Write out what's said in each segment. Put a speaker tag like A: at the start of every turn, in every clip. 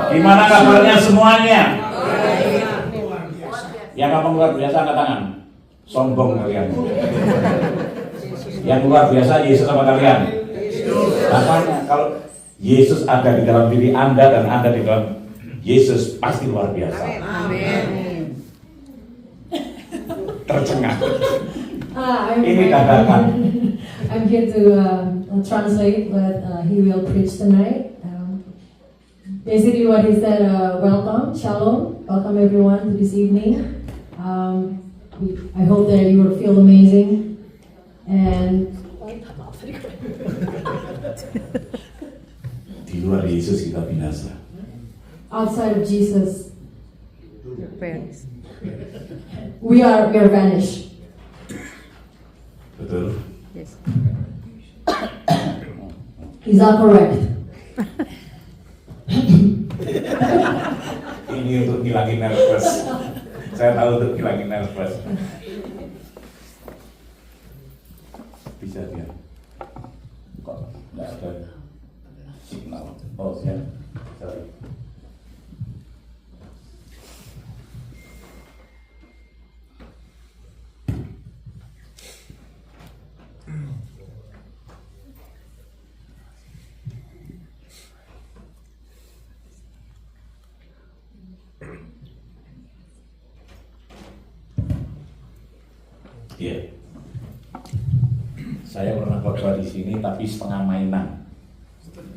A: Gimana kabarnya semuanya? Yang ngomong luar biasa angkat tangan. Sombong kalian. Yang luar biasa Yesus sama kalian. Makanya kalau Yesus ada di dalam diri Anda dan Anda di dalam Yesus, pasti luar biasa.
B: Amin.
A: Tercengang. Ini dadakan.
C: I'm here to translate what he will preach tonight. Basically what he said, welcome, shalom, welcome everyone to this evening. I hope that you will feel amazing. And
A: Di luar Yesus kita binasa.
C: outside of Jesus, we are vanished.
A: Betul?
B: Yes.
C: Is that correct?
A: Ini untuk ngilangin nervous. Saya tahu untuk ngilangin nervous. Bisa dia. Kok nggak ada signal? Oh ya, sorry. Iya. Saya pernah khotbah di sini tapi setengah mainan.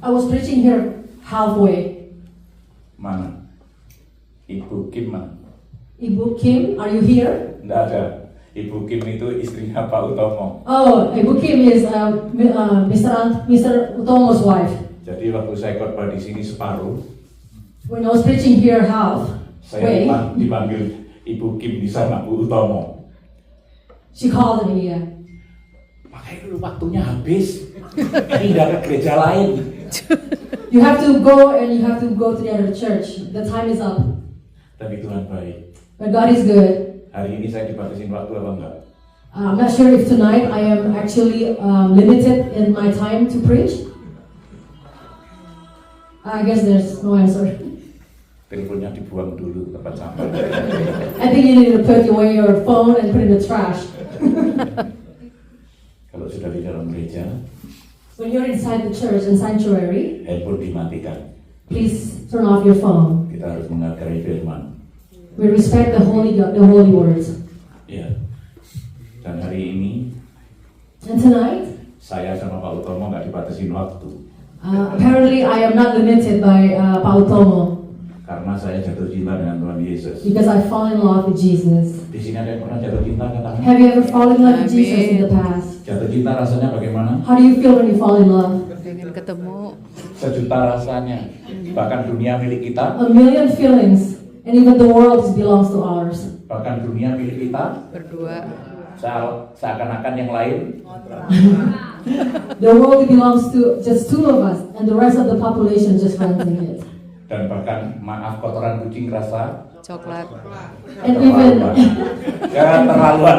C: I was preaching here halfway.
A: Mana? Ibu Kim mana?
C: Ibu Kim, are you here?
A: Nggak ada. Ibu Kim itu istrinya Pak Utomo.
C: Oh, Ibu Kim is Mr. Utomo's wife.
A: Jadi waktu saya khotbah di sini separuh,
C: When I was preaching here half
A: saya
C: way,
A: dipanggil Ibu Kim di sana Bu Utomo.
C: she called me.
A: Makanya dulu waktunya habis. Pindah ke gereja lain.
C: You have to go and you have to go to the other church. The time is up.
A: Tapi Tuhan baik.
C: But God is good.
A: Hari ini saya dibatasin waktu apa enggak?
C: I'm not sure if tonight I am actually limited in my time to preach. I guess there's no answer.
A: Teleponnya dibuang dulu ke tempat sampah.
C: I think you need to put away your phone and put it in the trash.
A: Kalau sudah di dalam gereja,
C: When you're inside the church and sanctuary,
A: handphone dimatikan.
C: please turn off your phone.
A: Kita harus menghargai firman.
C: We respect the holy words.
A: Ya. Dan hari ini
C: And tonight,
A: saya sama Pak Utomo nggak dibatasin waktu
C: apparently I am not limited by Pak Utomo
A: karena saya jatuh cinta dengan Tuhan Yesus.
C: because I fall in love with Jesus.
A: Di sini ada yang pernah jatuh cinta katakan?
C: Have you ever fallen in love with Jesus in the past?
A: Jatuh cinta rasanya bagaimana?
C: How do you feel when you fall in love?
B: Pengen ketemu.
A: Sejuta rasanya. Bahkan dunia milik kita,
C: A million feelings, and even the world belongs to ours.
A: bahkan dunia milik kita,
B: Berdua.
A: seakan-akan yang lain
C: The world belongs to just two of us, and the rest of the population just renting it.
A: dan bahkan maaf kotoran kucing rasa
B: Coklat.
C: And even
A: keterlaluan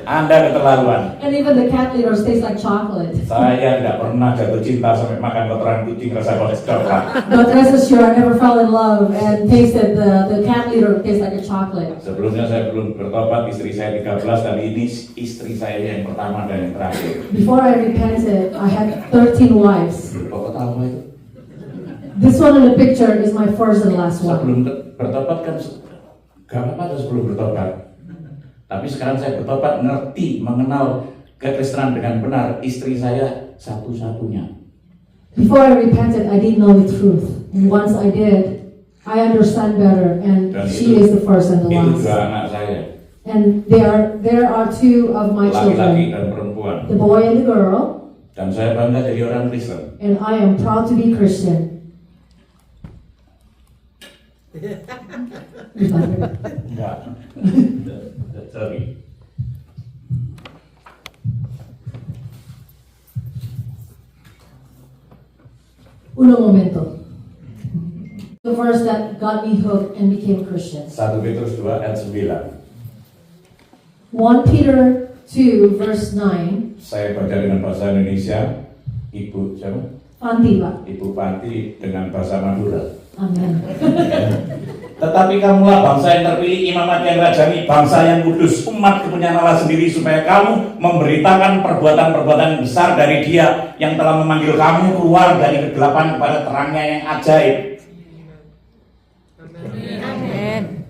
A: Anda keterlaluan.
C: and even the cat litter tastes like chocolate.
A: Saya tidak pernah jatuh cinta sampai makan kotoran kucing rasa coklat.
C: But rest assured, I never fell in love and tasted the cat litter tastes like a chocolate.
A: Sebelumnya saya belum bertobat, istri saya 13 dan ini istri saya yang pertama dan yang terakhir.
C: Before I repented, I had 13 wives.
A: Kok tahu itu?
C: This one in the picture is my first and last one.
A: Sebelum bertobat kan gak apa-apa tuh sebelum bertobat. Tapi sekarang saya bertobat, mengenal kekristenan dengan benar. Istri saya satu-satunya.
C: Before I repented, I didn't know the truth. And once I did, I understand better. And
A: Dan
C: she is the first and the
A: itu dua
C: last.
A: anak saya,
C: And there are two of my
A: laki-laki
C: children,
A: dan perempuan.
C: the boy and the girl.
A: Dan saya bangga jadi orang Kristen.
C: And I am proud to be Christian.
A: Enggak. Sorry.
C: Uno momento. The verse that got me hooked and became Christian.
A: 1 Petrus 2 ayat 9.
C: 1 Peter 2 verse 9.
A: Saya baca dengan bahasa Indonesia. Ibu siapa?
C: Fanti, Pak.
A: Ibu Fanti dengan bahasa Madura.
C: Amin.
A: Tetapi kamulah bangsa yang terpilih, imamat yang rajani, bangsa yang kudus, umat kepunyaan Allah sendiri, supaya kamu memberitakan perbuatan-perbuatan besar dari Dia yang telah memanggil kamu keluar dari kegelapan kepada terangnya yang ajaib.
B: Amin.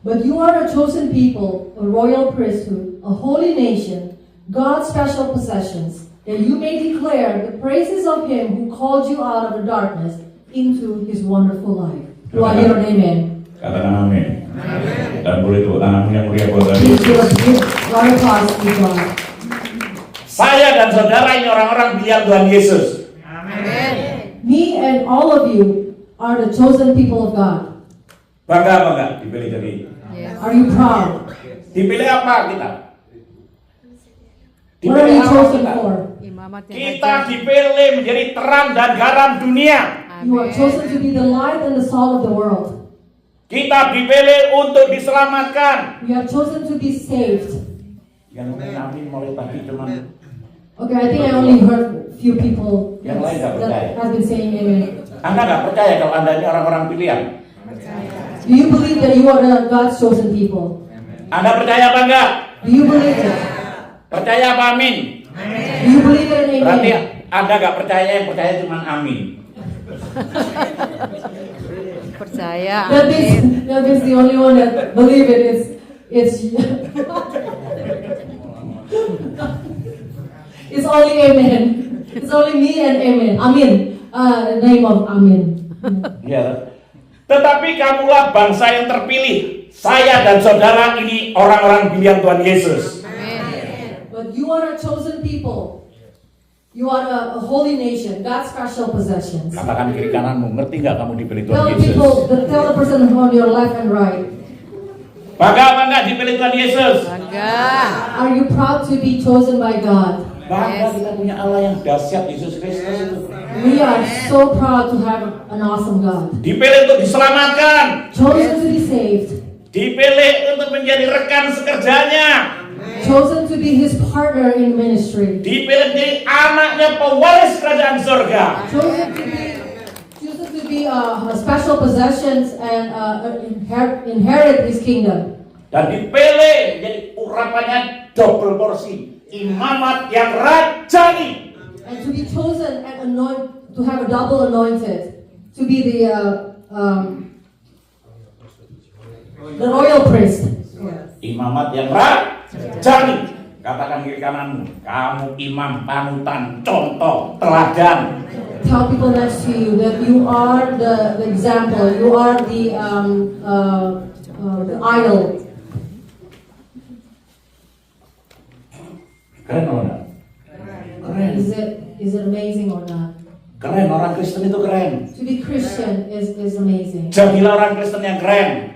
C: But you are a chosen people, a royal priesthood, a holy nation, God's special possessions, that you may declare the praises of Him who called you out of the darkness into His wonderful light. Do I hear an amen?
A: Katakan amin. Dan boleh tepuk tanganmu yang mulia buat saya.
C: Please give a big round of applause to God.
A: Saya dan saudara ini orang-orang pilihan Tuhan Yesus.
B: Amin.
C: Me and all of you are the chosen people of God.
A: Bangga dipilih jadi.
B: Yes.
C: Are you proud?
A: Dipilih apa kita?
C: What are
A: Dipilih
C: you
A: apa
C: chosen
A: kita?
C: for?
B: Imamat yang
A: Kita
B: ajaib.
A: dipilih menjadi terang dan garam dunia.
C: You are chosen to be the light and the salt of the world.
A: Kita dipilih untuk diselamatkan.
C: You are chosen to be saved.
A: Yang ngomong amin mulai tadi cuman
C: Okay, I think I only heard few people
A: Yang lain nggak percaya.
C: that has been saying amen.
A: Anda nggak percaya kalau Anda ini orang-orang pilihan.
C: Do you believe that you are the God's chosen people?
A: Anda percaya apa enggak?
C: Do you believe it?
A: Percaya apa amin?
C: Do you believe it and
A: Berarti
C: amen?
A: Anda nggak percaya, yang percaya cuma amin.
B: Percaya.
C: That means the only one that believe it is it's it's only amen. It's only me and amen. Amin. The name of amin.
A: Ya. Tetapi kamulah bangsa yang terpilih. Saya dan saudara ini orang-orang pilihan Tuhan Yesus.
C: But you are a chosen people. You are a holy nation, God's special possessions.
A: Katakan kiri kananmu, ngerti nggak kamu dipilih Tuhan
C: Tell
A: Yesus?
C: tell the person on your left and right.
A: Bangga apa enggak dipilih Tuhan Yesus?
B: Bangga.
C: Are you proud to be chosen by God?
A: Bangga kita punya Allah yang dahsyat, Yesus Kristus itu.
C: We are so proud to have an awesome God.
A: Dipilih untuk diselamatkan.
C: Chosen to be saved.
A: Dipilih untuk menjadi rekan sekerjanya.
C: Chosen to be His partner in ministry.
A: Dipilih menjadi anaknya pewaris kerajaan surga.
C: Chosen to be special possessions and inherit His kingdom.
A: Dan dipilih menjadi urapannya double porsi. Imamat yang rajani.
C: And to be chosen and to have a double anointed. To be the royal priest.
A: Imamat yang rajani. Katakan kiri kananmu, kamu imam, panutan, contoh, teladan.
C: Tell people next to you that you are the example. You are the idol.
A: Keren atau enggak? Keren.
C: Is it amazing or not?
A: Keren, orang Kristen itu keren.
C: To be Christian is amazing.
A: Jadilah orang Kristen yang keren.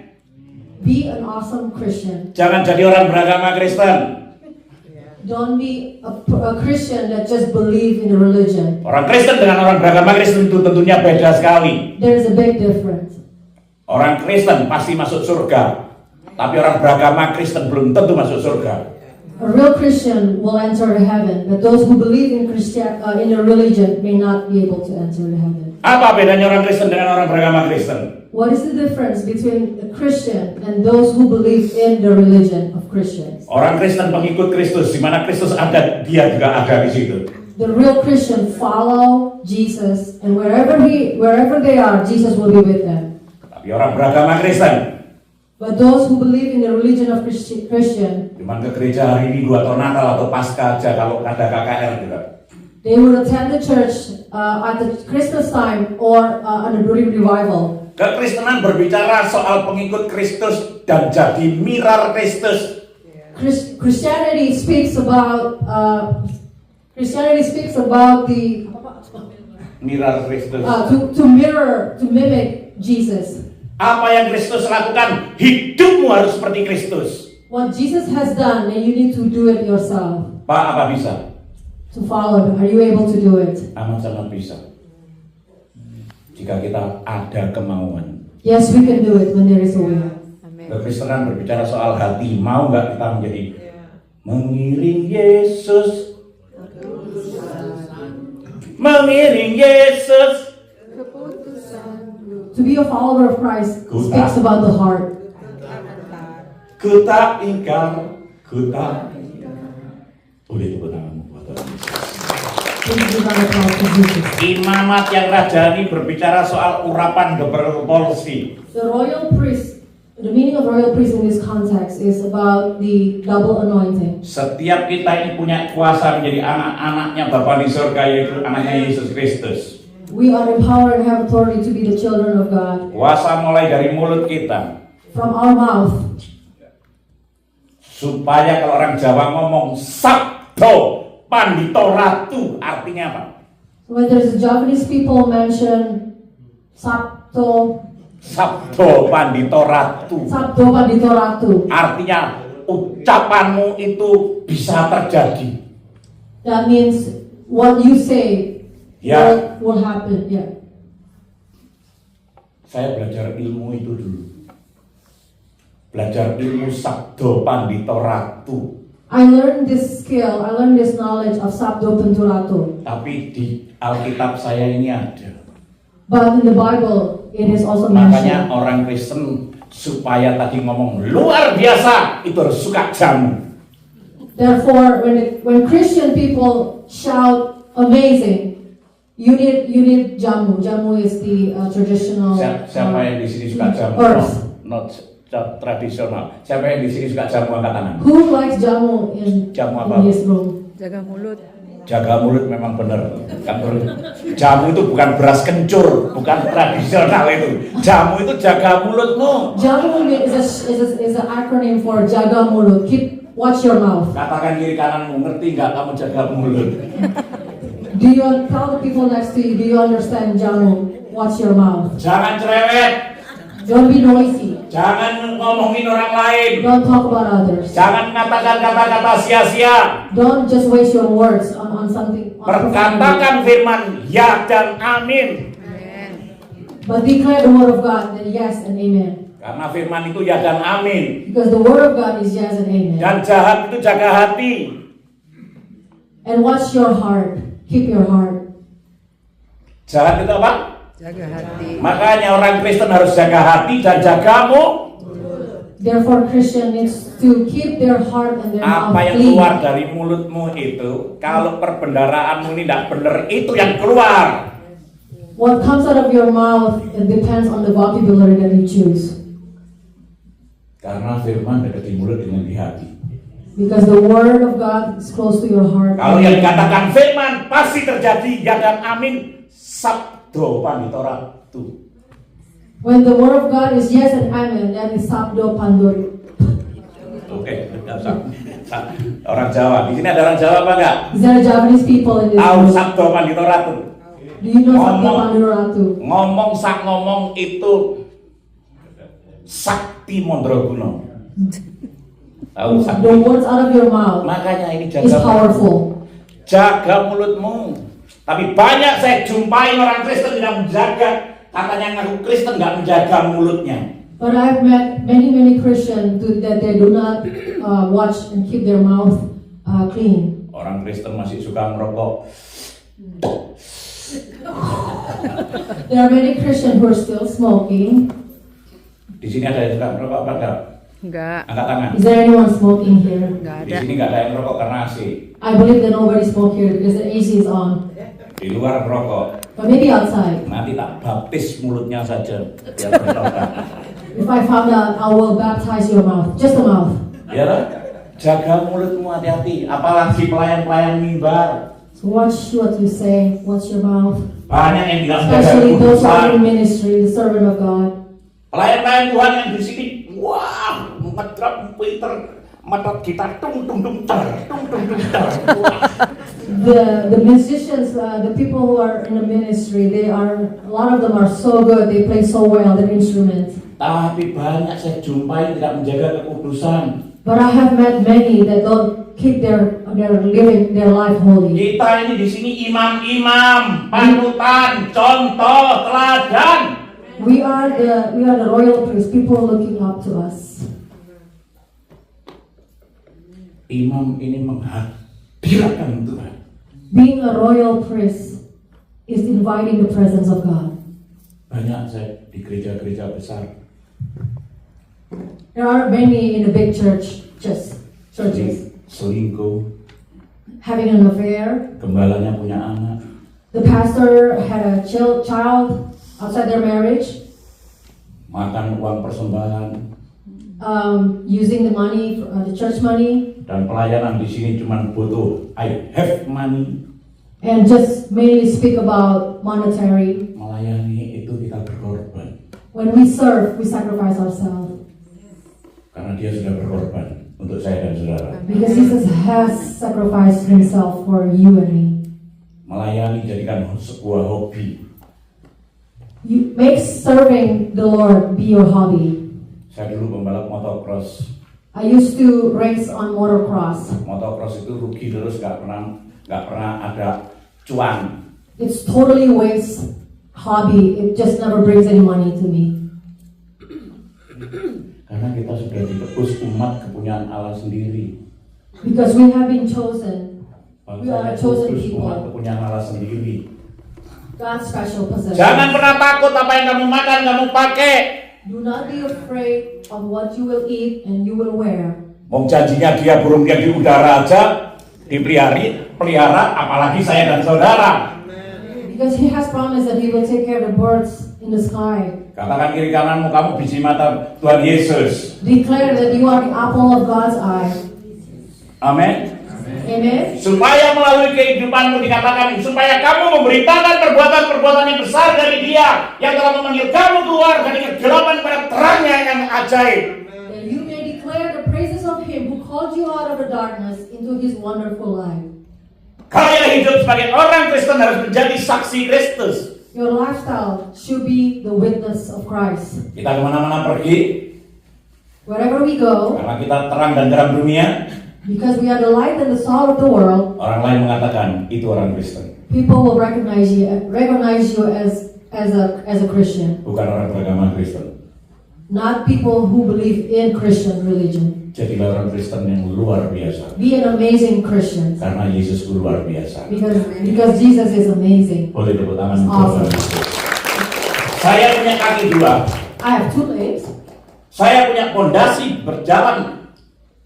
C: Be an awesome Christian.
A: Jangan jadi orang beragama Kristen.
C: Don't be a Christian that just believe in a religion.
A: Orang Kristen dengan orang beragama Kristen itu tentunya beda sekali.
C: There is a big difference.
A: Orang Kristen pasti masuk surga, tapi orang beragama Kristen belum tentu masuk surga.
C: A real Christian will enter heaven, but those who believe in in a religion may not be able to enter heaven.
A: Apa bedanya orang Kristen dengan orang beragama Kristen?
C: What is the difference between a Christian and those who believe in the religion of Christians?
A: Orang Kristen pengikut Kristus, di mana Kristus ada, dia juga ada di situ.
C: The real Christian follow Jesus, and wherever they are, Jesus will be with them.
A: Tapi orang beragama Kristen,
C: But those who believe in the religion of Christian,
A: cuma ke gereja hari Minggu atau Natal atau Paskah aja kalau ada KKR juga.
C: they would attend the church at the Christmas time or during revival.
A: Kekristenan berbicara soal pengikut Kristus dan jadi mirar Kristus.
C: Christianity speaks about the
A: Mirar Kristus.
C: to mimic Jesus.
A: Apa yang Kristus lakukan, hidupmu harus seperti Kristus.
C: What Jesus has done, and you need to do it yourself.
A: Pak, apa bisa?
C: To follow Him. Are you able to do it?
A: Amat sangat bisa. Jika kita ada kemauan.
C: Yes, we can do it when there is a will.
B: Amin.
A: Kekristenan berbicara soal hati. Mau nggak kita menjadi mengiring Yesus? mengiring Yesus.
C: To be a follower of Christ speaks about the heart.
A: Ku tak ingkar, ku tak. Boleh tepuk tanganmu buat Tuhan Yesus.
C: Please give an applause to Jesus.
A: Imamat yang rajani berbicara soal urapan berproporsi.
C: The royal priest, the meaning of royal priest in this context is about the double anointing.
A: Setiap kita ini punya kuasa menjadi anak-anaknya Bapa di surga, yaitu anaknya Yesus Kristus.
C: We are empowered and have authority to be the children of God.
A: Kuasa mulai dari mulut kita.
C: From our mouth.
A: Supaya kalau orang Jawa ngomong sabdo pandito ratu, artinya apa?
C: When there's Japanese people mention sabdo
A: Pandito Ratu.
C: Sabdo Pandito Ratu.
A: Artinya ucapanmu itu bisa terjadi.
C: That means what you say will happen. Yeah.
A: Saya belajar ilmu itu dulu. Belajar ilmu Sabdo Pandito Ratu.
C: I learned this skill, I learned this knowledge of Sabdo Pandito Ratu.
A: Tapi di Alkitab saya ini ada.
C: But in the Bible, it is also
A: Makanya
C: mentioned.
A: orang Kristen supaya tadi ngomong luar biasa itu harus suka jamu.
C: Therefore, when Christian people shout amazing, you need jamu. Jamu is the traditional.
A: Siapa yang di sini suka jamu?
C: Earth.
A: Not tradisional. Siapa yang di sini suka jamu, angkat tangan?
C: Who likes jamu in this room?
B: Jaga mulut.
A: Jaga mulut memang benar. Jamu itu bukan beras kencur, bukan tradisional itu. Jamu itu jaga mulutmu.
C: Jamu is an acronym for jaga mulut. Watch your mouth.
A: Katakan kiri kananmu, ngerti nggak kamu jaga mulut?
C: Do you tell the people next to you? Do you understand jamu? Watch your mouth.
A: Jangan cerewet.
C: Don't be noisy.
A: Jangan ngomongin orang lain.
C: Don't talk about others.
A: Jangan katakan kata-kata sia-sia.
C: Don't just waste your words on something.
A: Perkatakan firman ya dan amin.
C: But declare the word of God that yes and amen.
A: Karena firman itu ya dan amin.
C: Because the word of God is yes and amen.
A: Dan jahat itu jaga hati.
C: And watch your heart. Keep your heart.
A: Jahat itu apa?
B: Jaga hati.
A: Makanya orang Kristen harus jaga hati dan jagamu.
C: Therefore, Christian needs to keep their heart and their mouth
A: Apa yang
C: clean.
A: keluar dari mulutmu itu, kalau perbendaraanmu ini tidak benar, itu yang keluar.
C: What comes out of your mouth, it depends on the vocabulary that you choose.
A: Karena firman dekat di mulut dengan di hati.
C: Because the word of God is close to your heart.
A: Kalau yang dikatakan firman pasti terjadi ya dan amin. Sabdo Pandito Ratu.
C: When the word of God is yes and amen, that is sabdo pandori.
A: Oke, orang Jawa. Di sini ada orang Jawa apa enggak?
C: Is there Japanese people in this
A: Tahu
C: room?
A: Sabdo Pandito Ratu.
C: Do you know sabdo pandori ratu?
A: Ngomong sak ngomong itu sakti Mondraguna. Tahu sakti.
C: The words out of your mouth
A: Makanya ini
C: is
A: jaga
C: powerful.
A: jaga mulutmu. Tapi banyak saya jumpai orang Kristen tidak menjaga, katanya ngaku Kristen nggak menjaga mulutnya.
C: But I've met many Christians that they do not watch and keep their mouth clean.
A: Orang Kristen masih suka merokok.
C: There are many Christians who are still smoking.
A: Di sini ada yang suka merokok apa enggak?
B: Enggak.
A: Angkat tangan.
C: Is there anyone smoking here?
B: Enggak
A: Di
B: ada.
A: sini nggak ada yang merokok karena AC.
C: I believe that nobody smoke here because the AC is on.
A: Di luar merokok.
C: But maybe outside.
A: Nanti tak baptis mulutnya saja biar bertobat.
C: If I found out, I will baptize your mouth. Just the mouth.
A: Ya lah, jaga mulutmu hati-hati. Apalagi pelayan-pelayan mimbar.
C: So watch what you say. Watch your mouth.
A: Banyak yang tidak menjaga
C: Especially those who are
A: kekudusan.
C: in ministry, the servant of God.
A: Pelayan-pelayan Tuhan yang di sini, wah, medrop Peter, medrop gitar, tung tung tung tar, tung tung tung tar.
C: The musicians, the people who are in the ministry, a lot of them are so good. They play so well their instruments.
A: Tapi banyak saya jumpai tidak menjaga kekudusan.
C: But I have met many that don't keep their living their life holy.
A: Kita ini di sini imam-imam, panutan, contoh, teladan.
C: We are the royal priest. People looking up to us.
A: Imam ini menghadirkan Tuhan.
C: Being a royal priest is inviting the presence of God.
A: Banyak saya di gereja-gereja besar.
C: There are many in the big churches,
A: Selingkuh,
C: having an affair.
A: gembalanya punya anak,
C: The pastor had a child outside their marriage,
A: makan uang persembahan,
C: using the money, the church money,
A: dan pelayanan di sini cuma butuh I have money.
C: and just mainly speak about monetary.
A: Melayani itu kita berkorban,
C: When we serve, we sacrifice ourselves
A: karena dia sudah berkorban untuk saya dan saudara.
C: because Jesus has sacrificed himself for you and me.
A: Melayani jadikan sebuah hobi.
C: You make serving the Lord be your hobby.
A: Saya dulu pembalap motocross.
C: I used to race on motocross.
A: Motocross itu rugi terus, nggak pernah ada cuan.
C: It's totally waste hobby. It just never brings any money to me.
A: Karena kita sudah ditebus umat kepunyaan Allah sendiri.
C: Because we have been chosen. We
A: Bangsa
C: are
A: yang
C: chosen
A: kudus, umat
C: people.
A: kepunyaan Allah sendiri.
C: God's special possession.
A: Jangan pernah takut apa yang kamu makan, kamu pakai.
C: Do not be afraid of what you will eat and you will wear.
A: Mau janjinya dia burung yang di udara aja pelihara, apalagi saya dan saudara.
C: Because he has promised that he will take care of the birds in the sky.
A: Katakan kiri kananmu, kamu biji mata Tuhan Yesus.
C: Declare that you are the apple of God's eye.
A: Amin.
C: Amen.
A: Supaya melalui kehidupanmu dikatakan, supaya kamu memberitakan perbuatan-perbuatan yang besar dari Dia yang telah memanggil kamu keluar dari kegelapan pada terangnya yang ajaib.
C: That you may declare the praises of him who called you out of the darkness into his wonderful light.
A: Gaya hidup sebagai orang Kristen harus menjadi saksi Kristus.
C: Your lifestyle should be the witness of Christ.
A: Kita kemana-mana pergi,
C: Wherever we go,
A: karena kita terang dan terang dunia,
C: because we are the light and the salt of the world,
A: orang lain mengatakan itu orang Kristen,
C: people will recognize you as a Christian,
A: bukan orang beragama Kristen.
C: not people who believe in Christian religion.
A: Jadilah orang Kristen yang luar biasa,
C: Be an amazing Christian
A: karena Yesus itu luar biasa.
C: because Jesus is amazing.
A: Boleh tepuk tangan untuk
C: Awesome.
A: Tuhan Yesus. Saya punya kaki dua,
C: I have two legs.
A: saya punya pondasi berjalan.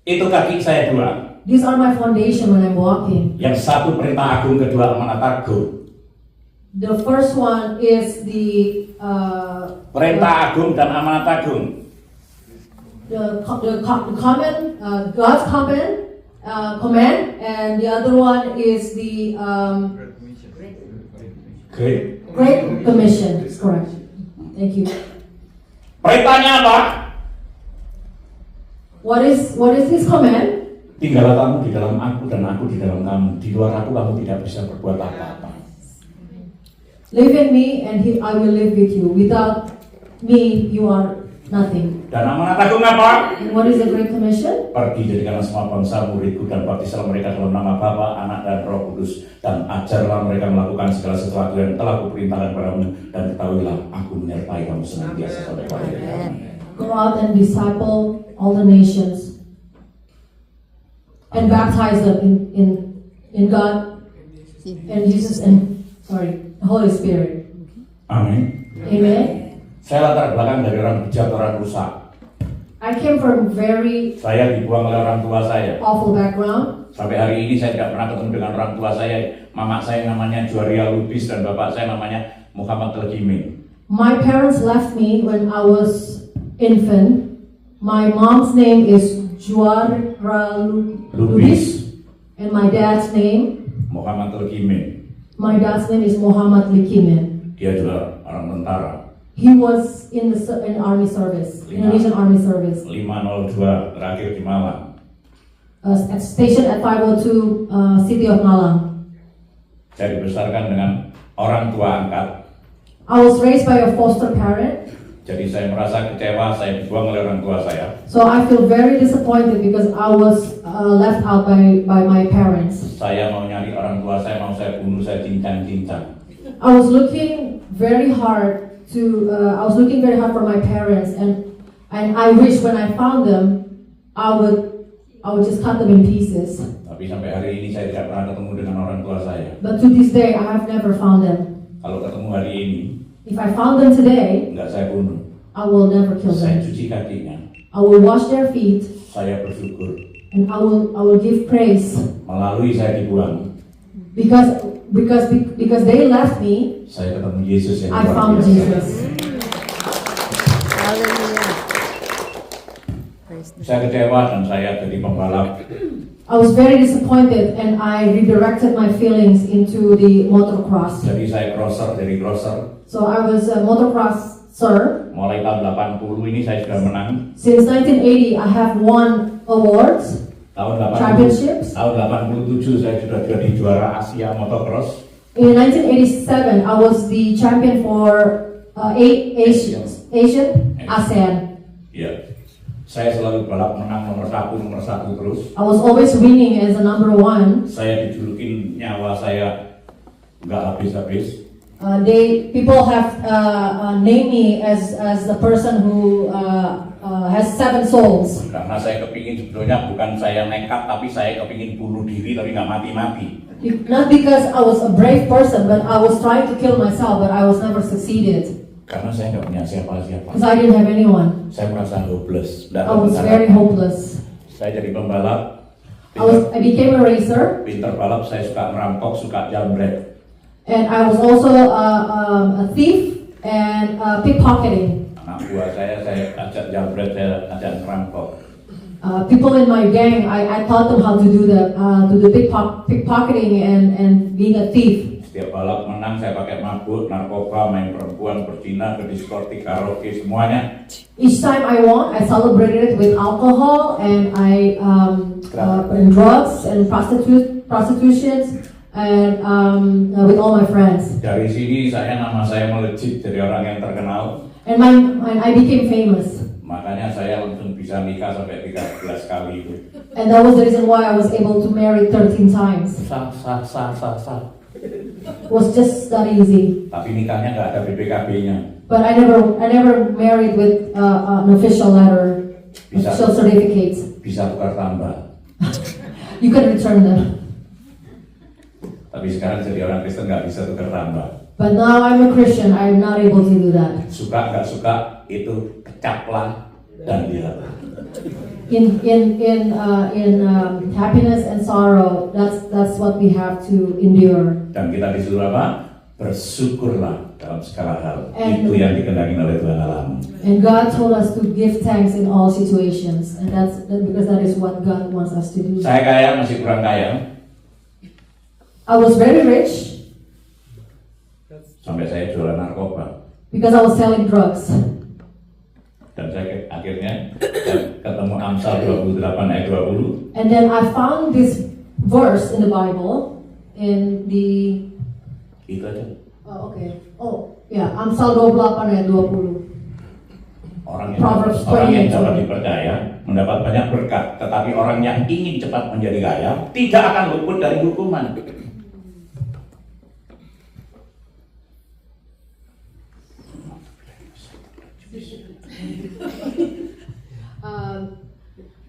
A: Itu kaki saya dua.
C: These are my foundation when I'm walking.
A: Yang satu perintah agung, kedua amanat agung.
C: The first one is the
A: Perintah agung dan amanat agung.
C: command God's command, and the other one is the Great Commission. Correct. Thank you.
A: Perintahnya apa?
C: What is His command?
A: Tinggallah kamu di dalam aku dan aku di dalam kamu. Di luar aku kamu tidak bisa berbuat apa-apa.
C: Live in me, and I will live with you. Without me, you are nothing.
A: Dan amanat agung apa?
C: And what is the Great Commission?
A: Pergi jadikanlah semua bangsa muridku dan baptislah mereka dalam nama Bapa, Anak dan Roh Kudus, dan ajarlah mereka melakukan segala sesuatu yang telah kuperintahkan padamu, dan ketahuilah aku menyertai kamu senantiasa sampai pada akhir zaman.
C: Go out and disciple all the nations and baptize them in God and Jesus and the Holy Spirit.
A: Amin.
C: Amen.
A: Saya latar belakang dari orang bejat, orang rusak.
C: I came from
A: Saya dibuang oleh orang tua saya.
C: awful background.
A: Sampai hari ini saya tidak pernah ketemu dengan orang tua saya. Mama saya namanya Juaria Lubis dan bapak saya namanya Muhammad Telkimi.
C: My parents left me when I was infant. My mom's name is Juara Lubis, and my dad's name is Muhammad Likimin.
A: Dia juga orang tentara.
C: He was in army service, Indonesian army service.
A: 502 terakhir di Malang.
C: At station at 502 city of Malang.
A: Saya dibesarkan dengan orang tua angkat.
C: I was raised by a foster parent.
A: Jadi saya merasa kecewa, saya dibuang oleh orang tua saya.
C: So I feel very disappointed because I was left out by my parents.
A: Saya mau nyari orang tua saya, mau saya bunuh, saya cincang-cincang.
C: I was looking very hard for my parents, and I wish when I found them, I would just cut them in pieces.
A: Tapi sampai hari ini saya tidak pernah ketemu dengan orang tua saya.
C: But to this day, I have never found them.
A: Kalau ketemu hari ini,
C: If I found them today,
A: enggak saya bunuh.
C: I will never kill
A: Saya
C: them.
A: cuci kakinya.
C: I will wash their feet,
A: Saya bersyukur.
C: and I will give praise
A: Melalui saya dibuang,
C: because they left me.
A: saya ketemu Yesus yang
C: I
A: luar
C: found
A: biasa.
C: Jesus.
B: Hallelujah. Praise the
A: Saya kecewa dan saya jadi pembalap.
C: I was very disappointed, and I redirected my feelings into the motocross.
A: Jadi saya crosser, dari crosser.
C: So I was a motocrosser.
A: Mulai tahun 80 ini saya sudah menang.
C: Since 1980, I have won awards,
A: Tahun 80,
C: championships.
A: tahun 87 saya sudah jadi juara Asia motocross.
C: In 1987, I was the champion for Asian ASEAN.
A: Ya, saya selalu balap menang nomor satu terus.
C: I was always winning as a number one.
A: Saya dijulukin nyawa saya nggak habis-habis.
C: People have named me as the person who has 7 souls.
A: Karena saya kepingin sebetulnya bukan saya nekat, tapi saya kepingin bunuh diri tapi nggak mati-mati.
C: Not because I was a brave person, but I was trying to kill myself, but I was never succeeded.
A: Karena saya nggak punya siapa-siapa.
C: Because I didn't have anyone.
A: Saya merasa hopeless.
C: I was very hopeless.
A: Saya jadi pembalap.
C: I became a racer,
A: Pinter balap, saya suka merampok, suka jambret.
C: and I was also a thief and pickpocketing.
A: Anak buah saya ajak jambret, saya ajak merampok.
C: People in my gang, I taught them how to do the pickpocketing and being a thief.
A: Setiap balap menang, saya pakai mabuk, narkoba, main perempuan, berzina, ke diskotik, karaoke, semuanya.
C: Each time I won, I celebrated with alcohol, and I and drugs and prostitutions, and with all my friends.
A: Dari sini nama saya melejit dari orang yang terkenal.
C: And I became famous.
A: Makanya saya langsung bisa nikah sampai 13 kali itu.
C: And that was the reason why I was able to marry 13 times.
A: Sah.
C: It was just that easy.
A: Tapi nikahnya nggak ada BPKB-nya.
C: But I never married with an official letter, official certificates.
A: Bisa tukar tambah.
C: You can return them.
A: Tapi sekarang jadi orang Kristen nggak bisa tukar tambah.
C: But now I'm a Christian, I'm not able to do that.
A: Suka nggak suka itu kecaplah dan dilalah.
C: In happiness and sorrow, that's what we have to endure.
A: Dan kita disuruh apa? Bersyukurlah dalam segala hal.
C: And-
A: Itu yang dikehendaki oleh Tuhan Allah.
C: And God told us to give thanks in all situations, and because that is what God wants us to do.
A: Saya kaya, masih kurang kaya.
C: I was very rich
A: Sampai saya jualan narkoba.
C: because I was selling drugs.
A: Dan saya akhirnya ketemu Amsal 28 ayat 20.
C: And then I found this verse in the Bible in the
A: Itu aja.
C: Amsal 28 ayat 20. Proverbs
A: Orang yang
C: 28.
A: dapat dipercaya mendapat banyak berkat, tetapi orang yang ingin cepat menjadi kaya tidak akan luput dari hukuman.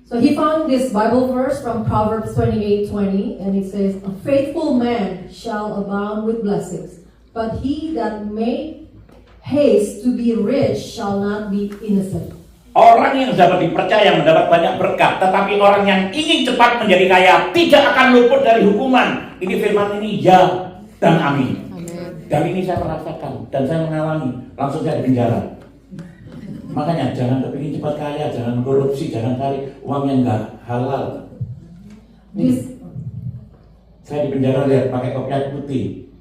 C: So he found this Bible verse from Proverbs 28:20, and it says, "A faithful man shall abound with blessings, but he that make haste to be rich shall not be innocent."
A: Orang yang dapat dipercaya mendapat banyak berkat, tetapi orang yang ingin cepat menjadi kaya tidak akan luput dari hukuman. Ini firman ini ya dan amin.
B: Amen.
A: Dan ini saya merasakan dan saya mengalami, langsung saya di penjara. Makanya jangan kepingin cepat kaya, jangan korupsi, jangan cari uang yang nggak halal. Saya di penjara lihat pakai kopiah putih.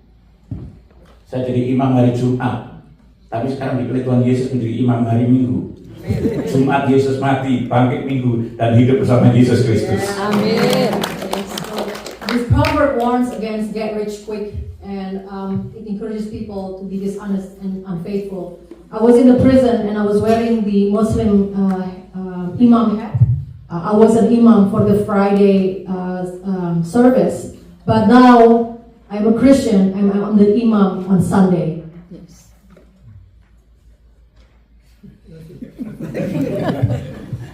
A: Saya jadi imam hari Jumat, tapi sekarang dipilih Tuhan Yesus menjadi imam hari Minggu. Jumat Yesus mati, bangkit Minggu, dan hidup bersama Yesus Kristus.
B: Amen.
C: This proverb warns against get rich quick, and it encourages people to be dishonest and unfaithful. I was in the prison and I was wearing the Muslim imam hat. I was an imam for the Friday service, but now I'm a Christian and I'm the imam on Sunday.
B: Yes.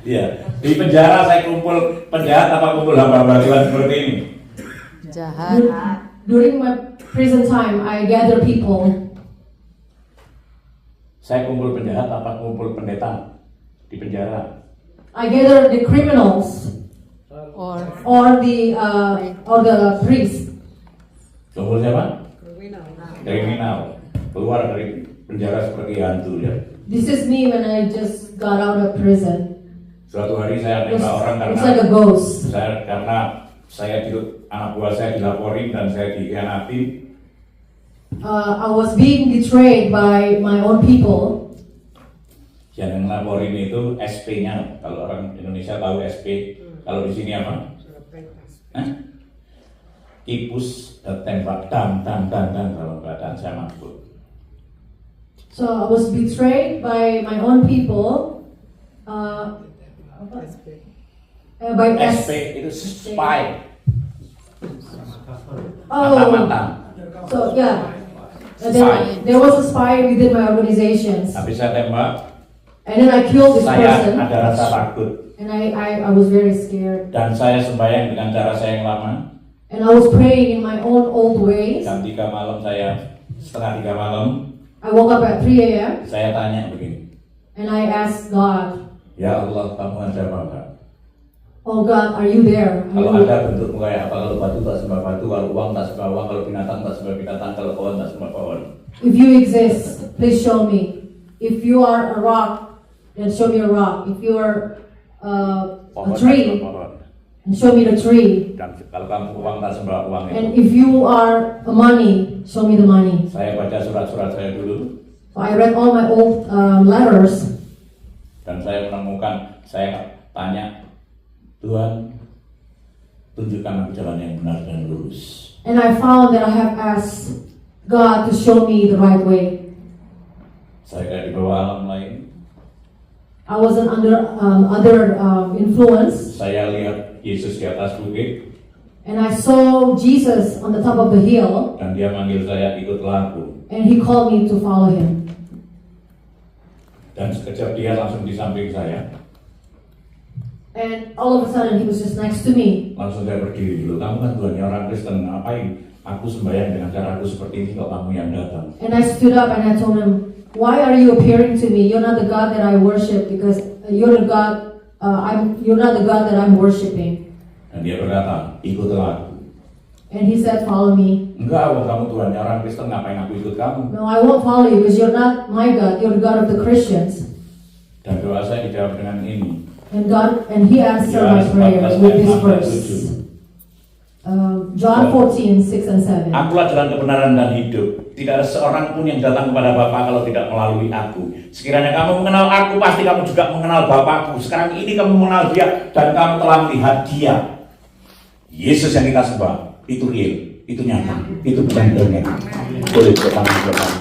A: Ya, di penjara saya kumpul penjahat apa kumpul hamba-hamba Tuhan seperti ini?
B: Jahat.
C: During my prison time, I gather people
A: Saya kumpul penjahat apa kumpul pendeta di penjara?
C: I gather the criminals
B: Or
C: or the priest.
A: Kumpul siapa? Kriminal. Keluar dari penjara seperti hantu ya.
C: This is me when I just got out of prison.
A: Suatu hari saya nembak orang
C: It's like a ghost.
A: karena saya anak buah saya dilaporin dan saya dikhianati.
C: I was being betrayed by my own people.
A: Yang ngelaporin itu SP-nya. Kalau orang Indonesia tahu SP. Kalau di sini apa? Hah? Tipus tembak dan kalau keadaan saya mabuk.
C: So I was betrayed by my own people. By
A: SP itu spy.
C: Oh,
A: Mata-mata.
C: so yeah. There was a spy within my organizations,
A: Habis saya tembak,
C: and then I killed this
A: saya
C: person,
A: ada rasa takut
C: and I was very scared,
A: dan saya sembahyang dengan cara saya yang lama.
C: and I was praying in my own old ways.
A: Jam 3 malam setengah 3 malam,
C: I woke up at 3 a.m.
A: saya tanya begini,
C: and I asked God,
A: ya Allah, kamu ada apa enggak?
C: "Oh God, are you there? Are
A: Kalau
C: you-"
A: ada bentukmu kayak apa? Kalau batu tak sembah batu, kalau uang tak sembah uang, kalau binatang tak sembah binatang, kalau pohon tak sembah pohon.
C: If you exist, please show me. If you are a rock, then show me a rock. If you are a
A: Pohon tak
C: tree,
A: sembah pohon.
C: and show me the tree.
A: Dan kalau kamu uang tak sembah uang
C: And
A: itu.
C: if you are a money, show me the money.
A: Saya baca surat-surat saya dulu
C: So I read all my old letters,
A: dan saya menemukan, saya tanya, Tuhan, tunjukkan aku jalan yang benar dan lurus.
C: and I found that I have asked God to show me the right way.
A: Saya kayak dibawa alam lain.
C: I wasn't under other influence,
A: Saya lihat Yesus di atas bukit
C: and I saw Jesus on the top of the hill,
A: dan dia manggil saya ikutlah aku.
C: and He called me to follow Him.
A: Dan sekejap dia langsung di samping saya.
C: And all of a sudden, He was just next to me.
A: Langsung saya berdiri dulu. Kamu kan Tuhannya orang Kristen, ngapain? Aku sembahyang dengan cara aku seperti ini kalau kamu yang datang.
C: And I stood up and I told Him, "Why are you appearing to me? You're not the God that I worship, because you're the God. You're not the God that I'm worshiping."
A: Dan dia berkata, ikutlah aku.
C: And He said, "Follow me."
A: Enggak, wong kamu Tuhannya orang Kristen, ngapain aku ikut kamu?
C: "No, I won't follow you because you're not my God. You're the God of the Christians."
A: Dan doa saya dijawab dengan ini.
C: And He answered my prayer with this verse. John 14:6-7.
A: Akulah jalan kebenaran dan hidup. Tidak ada seorang pun yang datang kepada Bapa kalau tidak melalui aku. Sekiranya kamu mengenal aku, pasti kamu juga mengenal Bapakku. Sekarang ini kamu mengenal Dia dan kamu telah melihat Dia. Yesus yang kita sembah, itu real, itu nyata, itu bukan dongeng. Boleh bertanggung.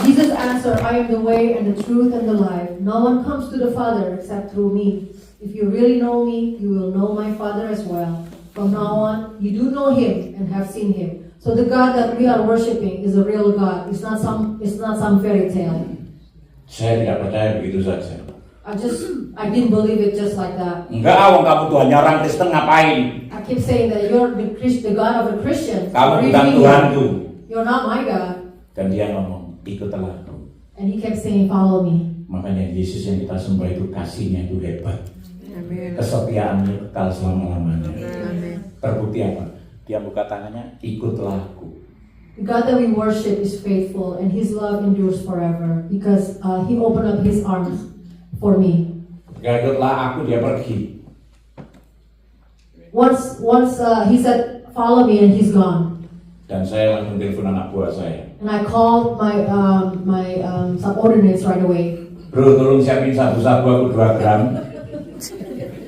C: Jesus answered, "I am the way and the truth and the life. No one comes to the Father except through me. If you really know me, you will know my Father as well. From now on, you do know Him and have seen Him." So the God that we are worshiping is a real God. It's not some fairy tale.
A: Saya tidak percaya begitu saja.
C: I didn't believe it just like that.
A: Enggak, wong kamu Tuhannya orang Kristen ngapain?
C: I keep saying that you're the God of the Christians.
A: Kamu
C: You're
A: bukan
C: really-
A: Tuhanku.
C: You're not my God.
A: Dan dia ngomong, ikutlah aku.
C: And He kept saying, "Follow me."
A: Makanya Yesus yang kita sembah itu kasihnya itu hebat.
B: Amin.
A: Kesetiaannya kekal selama-lamanya.
B: Amin.
A: Terbukti apa? Dia buka tangannya, ikutlah aku.
C: The God that we worship is faithful, and His love endures forever because He opened up His arms for me.
A: Gak ikutlah aku, dia pergi.
C: Once He said, "Follow me," and He's gone.
A: Dan saya langsung telepon anak buah saya.
C: And I called my subordinates right away.
A: Bro, tolong siapin sabu-sabu aku 2 gram.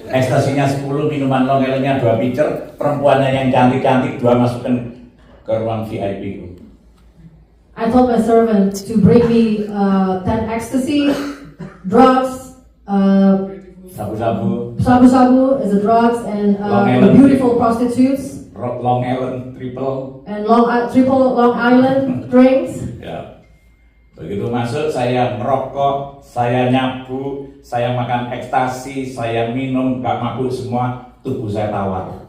A: Ekstasinya 10, minuman longelnya 2 pitcher, perempuannya yang cantik-cantik 2 masukkan ke ruang VIP ku.
C: I told my servant to bring me 10 ecstasy, drugs,
A: Sabu-sabu,
C: sabu-sabu is a drugs, and beautiful prostitutes,
A: Long Island triple.
C: and triple Long Island drinks.
A: Ya. Begitu masuk saya merokok, saya nyabu, saya makan ekstasi, saya minum, gak mabuk semua, tubuh saya tawar.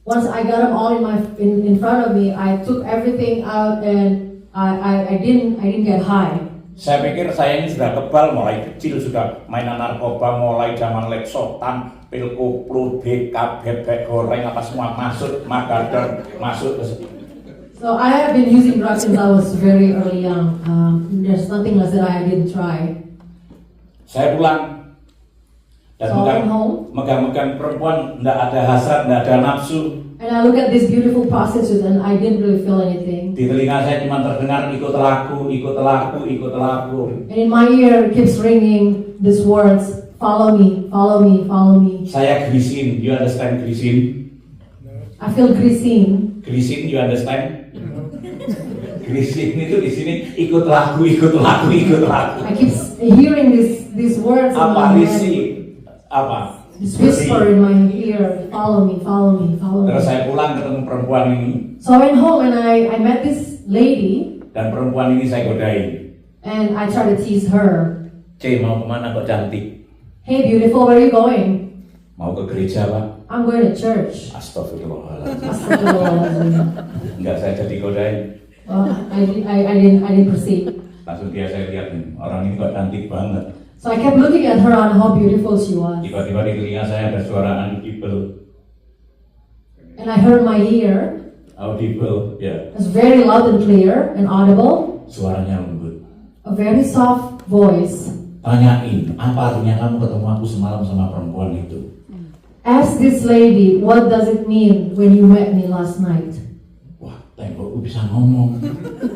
C: Once I got them all in front of me, I took everything out, and I didn't get high.
A: Saya pikir saya ini sudah kebal, mulai kecil sudah mainan narkoba, mulai zaman leksotan, pil koplo, BK, bebek goreng, apa semua masuk, magador, masuk ke situ.
C: So I have been using drugs since I was very early young. There's nothing else that I didn't try.
A: Saya pulang dan
C: So I went home.
A: megang-megang perempuan, tidak ada hasrat, tidak ada nafsu.
C: And I look at this beautiful prostitute and I didn't really feel anything.
A: Di telinga saya cuma terdengar ikutlah aku, ikutlah aku, ikutlah aku.
C: And in my ear it keeps ringing these words, follow me, follow me, follow me.
A: Saya grisin, you understand grisin?
C: I feel greasing.
A: Grisin, you understand? Grisin itu di sini ikutlah aku, ikutlah aku, ikutlah aku.
C: I keep hearing these words in
A: Apa
C: my
A: risi?
C: head.
A: Apa?
C: This whisper in my ear, follow me, follow me, follow
A: Terus
C: me.
A: saya pulang ketemu perempuan ini,
C: So I went home and I met this lady
A: dan perempuan ini saya godain.
C: and I tried to tease her.
A: C, mau kemana kok cantik?
C: Hey beautiful, where are you going?
A: Mau ke gereja pak?
C: I'm going to church.
A: Astagfirullahaladzim.
C: Astagfirullahaladzim.
A: Enggak, saya jadi godain.
C: I didn't proceed.
A: Langsung saya lihat nih, orang ini kok cantik banget.
C: So I kept looking at her on how beautiful she was.
A: Tiba-tiba di telinga saya ada suara audible.
C: And I heard my ear.
A: Audible, ya.
C: It was very loud and clear and audible.
A: Suaranya lembut.
C: A very soft voice.
A: Tanyain, apa artinya kamu ketemu aku semalam sama perempuan itu?
C: Ask this lady, what does it mean when you met me last night?
A: Wah, tembokku bisa ngomong.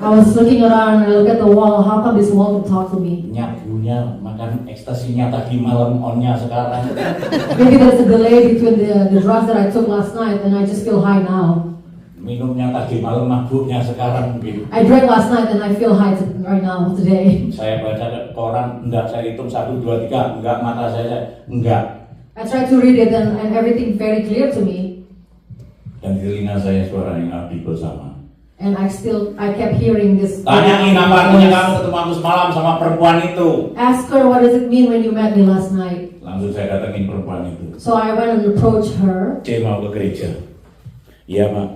C: I was looking around and I look at the wall. How come this wall can talk to me?
A: Nyabunya makan ekstasinya tadi malam, onnya sekarang.
C: Maybe there's a delay between the drugs that I took last night and I just feel high now.
A: Minumnya tadi malam, mabuknya sekarang mungkin.
C: I drank last night and I feel high right now, today.
A: Saya baca koran, enggak, saya hitung 1, 2, 3, enggak, mata saya, enggak.
C: I tried to read it and everything very clear to me.
A: Dan di telinga saya suara yang audible sama.
C: And I kept hearing this.
A: Tanyain apa artinya kamu ketemu aku semalam sama perempuan itu.
C: Ask her, what does it mean when you met me last night?
A: Langsung saya datengin perempuan itu.
C: So I went and approached her.
A: C, mau ke gereja? Iya pak.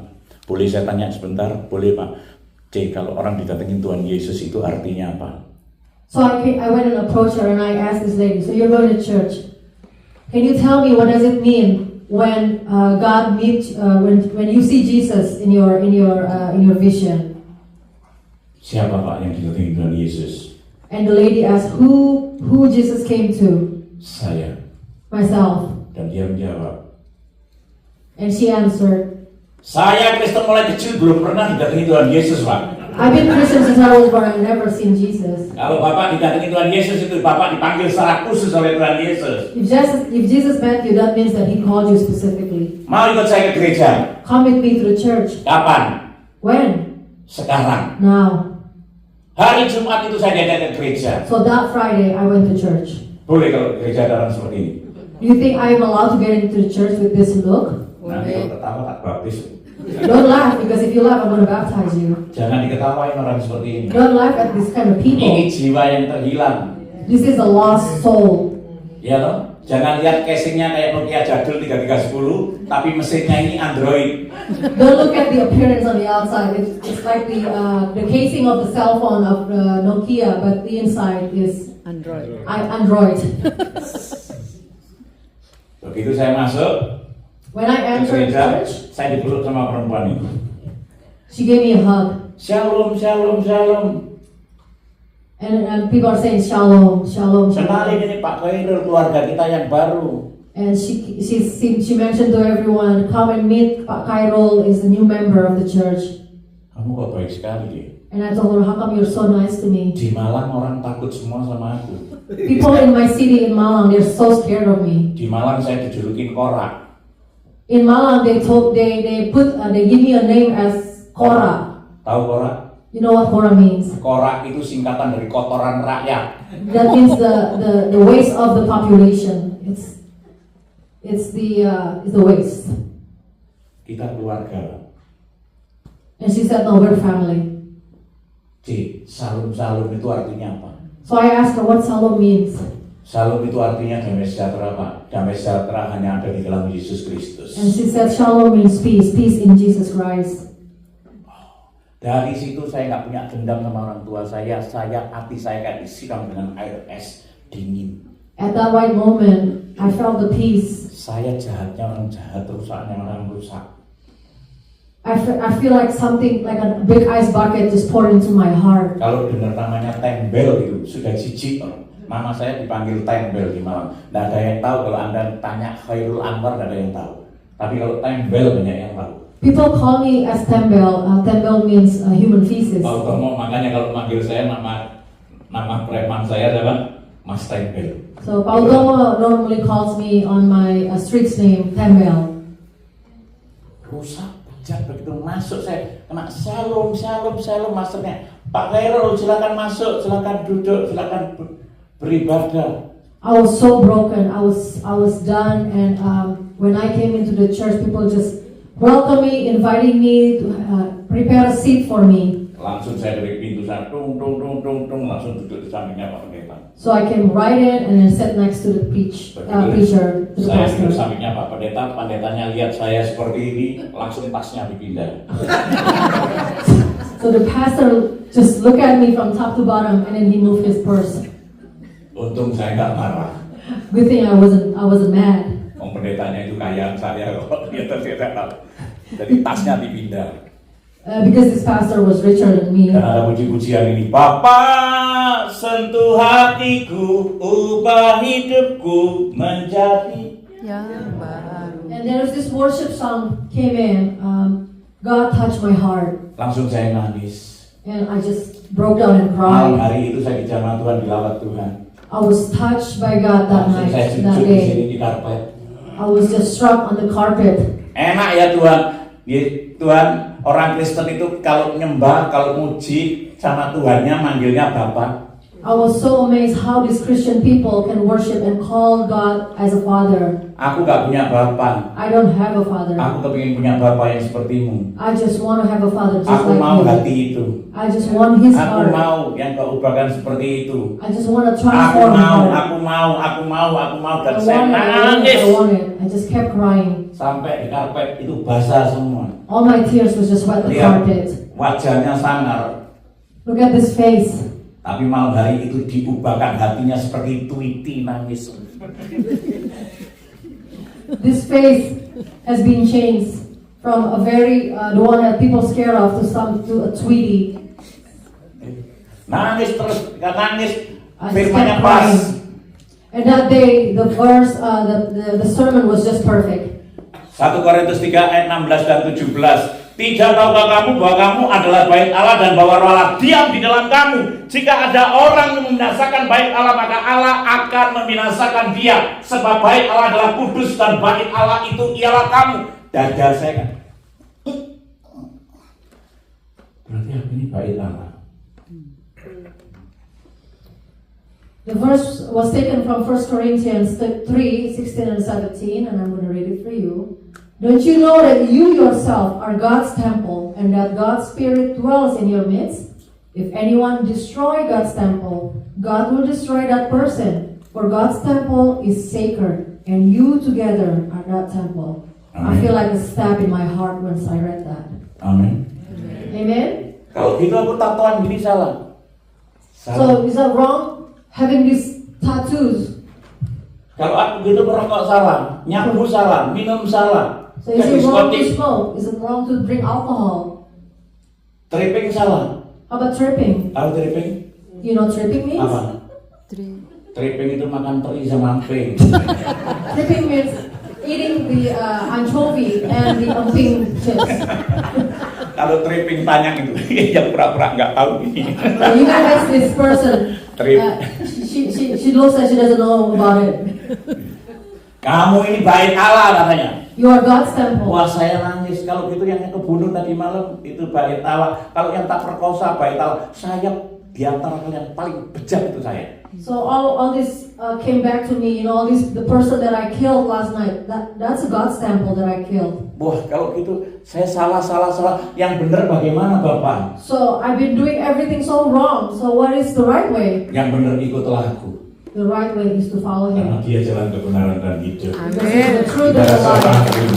A: Boleh saya tanya sebentar? Boleh pak. C, kalau orang didatengin Tuhan Yesus itu artinya apa?
C: So I went and approached her and I asked this lady, so you're going to church. Can you tell me what does it mean when God meets when you see Jesus in your vision?
A: Siapa pak yang didatengin Tuhan Yesus?
C: And the lady asked, who Jesus came to?
A: Saya.
C: Myself.
A: Dan dia menjawab,
C: And she answered,
A: saya Kristen mulai kecil belum pernah didatengin Tuhan Yesus pak.
C: I've been Christian since I was born. I've never seen Jesus.
A: Kalau bapak didatengin Tuhan Yesus itu bapak dipanggil secara khusus oleh Tuhan Yesus.
C: If Jesus met you, that means that He called you specifically.
A: Mau ikut saya ke gereja?
C: Come with me to the church.
A: Kapan?
C: When?
A: Sekarang.
C: Now.
A: Hari Jumat itu saya diajak ke gereja.
C: So that Friday, I went to church.
A: Boleh kalau gereja ada orang seperti ini.
C: Do you think I am allowed to get into the church with this look?
A: Nanti kalau ketawa tak baptis.
C: Don't laugh, because if you laugh, I'm going to baptize you.
A: Jangan diketawain orang seperti ini.
C: Don't laugh at this kind of
A: Ini
C: people.
A: jiwa yang terhilang.
C: This is a lost soul.
A: Ya toh? Jangan lihat casingnya kayak Nokia jadul 3310, tapi mesinnya ini Android.
C: Don't look at the appearance on the outside. It's like the casing of the cell phone of Nokia, but the inside is
B: Android.
C: Android.
A: Begitu saya masuk
C: When I
A: ke
C: entered
A: gereja,
C: church,
A: saya dipeluk sama perempuan itu.
C: she gave me a hug.
A: Shalom, shalom, shalom.
C: And people are saying shalom, shalom,
A: Kenalin
C: shalom.
A: ini Pak Khairul, keluarga kita yang baru.
C: And she mentioned to everyone, come and meet Pak Khairul is a new member of the church.
A: Kamu kok baik sekali deh.
C: And I told her, how come you're so nice to me?
A: Di Malang orang takut semua sama aku.
C: People in my city in Malang, they're so scared of me.
A: Di Malang saya dijulukin korak.
C: In Malang, they give me a name as Kora.
A: Tahu korak?
C: You know what Kora means?
A: Korak itu singkatan dari kotoran rakyat.
C: That means the waste of the population. It's the waste.
A: Kita keluarga.
C: And she said, no, we're family.
A: C, salum-salum itu artinya apa?
C: So I asked her what Shalom means.
A: Salum itu artinya damai sejahtera Pak. Damai sejahtera hanya ada di dalam Yesus Kristus.
C: And she said, Shalom means peace, peace in Jesus Christ.
A: Dari situ saya nggak punya dendam sama orang tua saya. Hati saya kayak disiram dengan air es dingin.
C: At that right moment, I felt the peace.
A: Saya jahatnya orang jahat, rusaknya orang rusak.
C: I feel like something, like a big ice bucket just poured into my heart.
A: Kalau dengar namanya tembel itu sudah jijik. Mama saya dipanggil tembel di Malang. Nggak ada yang tahu. Kalau Anda tanya Khairul Anwar, nggak ada yang tahu. Tapi kalau tembel banyak yang tahu.
C: People call me as Tembel. Tembel means human feces.
A: Kalau kamu makanya kalau manggil saya nama preman saya adalah Mas Tembel.
C: So Paul Domo normally calls me on my street's name, Tembel.
A: Rusak, bejat, begitu masuk saya kena shalom masternya. Pak Khairul silakan masuk, silakan duduk, silakan beribadah.
C: I was so broken. I was done, and when I came into the church, people just welcome me, inviting me to prepare a seat for me.
A: Langsung saya dari pintu saya tung langsung duduk di sampingnya Pak Pendeta.
C: So I came right in and then sat next to the preacher, to the
A: Saya duduk
C: pastor.
A: sampingnya Pak Pendeta, pendetanya lihat saya seperti ini, langsung tasnya dipindah.
C: So the pastor just looked at me from top to bottom, and then he moved his purse.
A: Untung saya nggak marah.
C: Good thing I wasn't mad.
A: Pendetanya itu kaya saya kok, dia tidak tahu. Jadi tasnya dipindah.
C: Because this pastor was richer than me.
A: Dan ada puji-pujian ini. Bapa, sentuh hatiku, ubah hidupku menjadi.
B: Yang baru.
C: And there's this worship song came in. God touched my heart,
A: Langsung saya nangis.
C: and I just broke down and
A: Malam
C: cried.
A: hari itu saya di jamaah Tuhan, dilawat Tuhan.
C: I was touched by God that
A: Langsung
C: night,
A: saya
C: that
A: sujud di sini
C: day.
A: di karpet.
C: I was just struck on the carpet.
A: Enak ya Tuhan. Ya, Tuhan, orang Kristen itu kalau nyembah, kalau muji sama Tuhannya manggilnya Bapa.
C: I was so amazed how these Christian people can worship and call God as a father.
A: Aku gak punya Bapa.
C: I don't have a father.
A: Aku kepingin punya Bapa yang sepertimu.
C: I just want to have a father just
A: Aku
C: like
A: mau
C: him.
A: hati itu.
C: I just want his
A: Aku
C: heart.
A: mau yang kau ubahkan seperti itu.
C: I just want to
A: Aku
C: transform
A: mau,
C: him.
A: aku mau, aku mau, aku mau. Dan
C: I
A: saya
C: want it, I want it,
A: nangis.
C: I want it. I just kept crying.
A: Sampai di karpet itu basah semua.
C: All my tears was just wet the
A: Lihat
C: carpet.
A: wajahnya sangar.
C: Look at this face.
A: Tapi malam hari itu diubahkan hatinya seperti Tweety nangis.
C: This face has been changed from a very the one that people scared of to a Tweety.
A: Nangis terus, gak nangis.
C: I just
A: Firmannya
C: kept
A: pas.
C: crying. And that day, the verse, the sermon was just perfect.
A: 1 Korintus 3 ayat 16 dan 17. Tidak tahukah kamu bahwa kamu adalah bait Allah dan bahwa Roh Allah diam di dalam kamu? Jika ada orang yang membinasakan bait Allah, maka Allah akan membinasakan dia. Sebab bait Allah adalah kudus dan bait Allah itu ialah kamu. Dada saya kan. Berarti aku ini bait Allah.
C: The verse was taken from 1 Corinthians 3:16 and 17, and I'm going to read it for you. Don't you know that you yourself are God's temple, and that God's Spirit dwells in your midst? If anyone destroy God's temple, God will destroy that person. For God's temple is sacred, and you together are that temple. I
A: Amen.
C: feel like a stab in my heart once I read that.
A: Amin.
C: Amen?
A: Kalau gitu aku tatoan gini salah.
C: So is that wrong? Having these tattoos?
A: Kalau aku gitu merokok salah, nyabu salah, minum salah,
C: So is
A: ke
C: it wrong to
A: diskotik,
C: smoke? Is it wrong to drink alcohol?
A: tripping salah.
C: How about tripping?
A: Tahu tripping?
C: You know what tripping means?
A: Apa? Tripping itu makan teri sama emping.
C: Tripping means eating the anchovy and the emping chips.
A: Kalau tripping tanya itu, yang pura-pura nggak tahu ini.
C: You can ask this person.
A: Trip.
C: She looks like she doesn't know about it.
A: Kamu ini bait Allah katanya.
C: You are God's temple.
A: Wah saya nangis. Kalau gitu yang kebunuh tadi malam itu bait Allah. Kalau yang tak perkosa bait Allah. Saya di antara kalian paling bejat itu saya.
C: So all this came back to me. You know, the person that I killed last night. That's God's temple that I killed.
A: Wah kalau gitu saya salah. Yang benar bagaimana Bapak?
C: So I've been doing everything so wrong. So what is the right way?
A: Yang benar ikutlah aku.
C: The right way is to follow
A: Karena
C: Him.
A: dia jalan kebenaran dan hidup.
C: Because it's the truth
A: Tidak
C: and
A: ada
C: the life.
A: seorang pun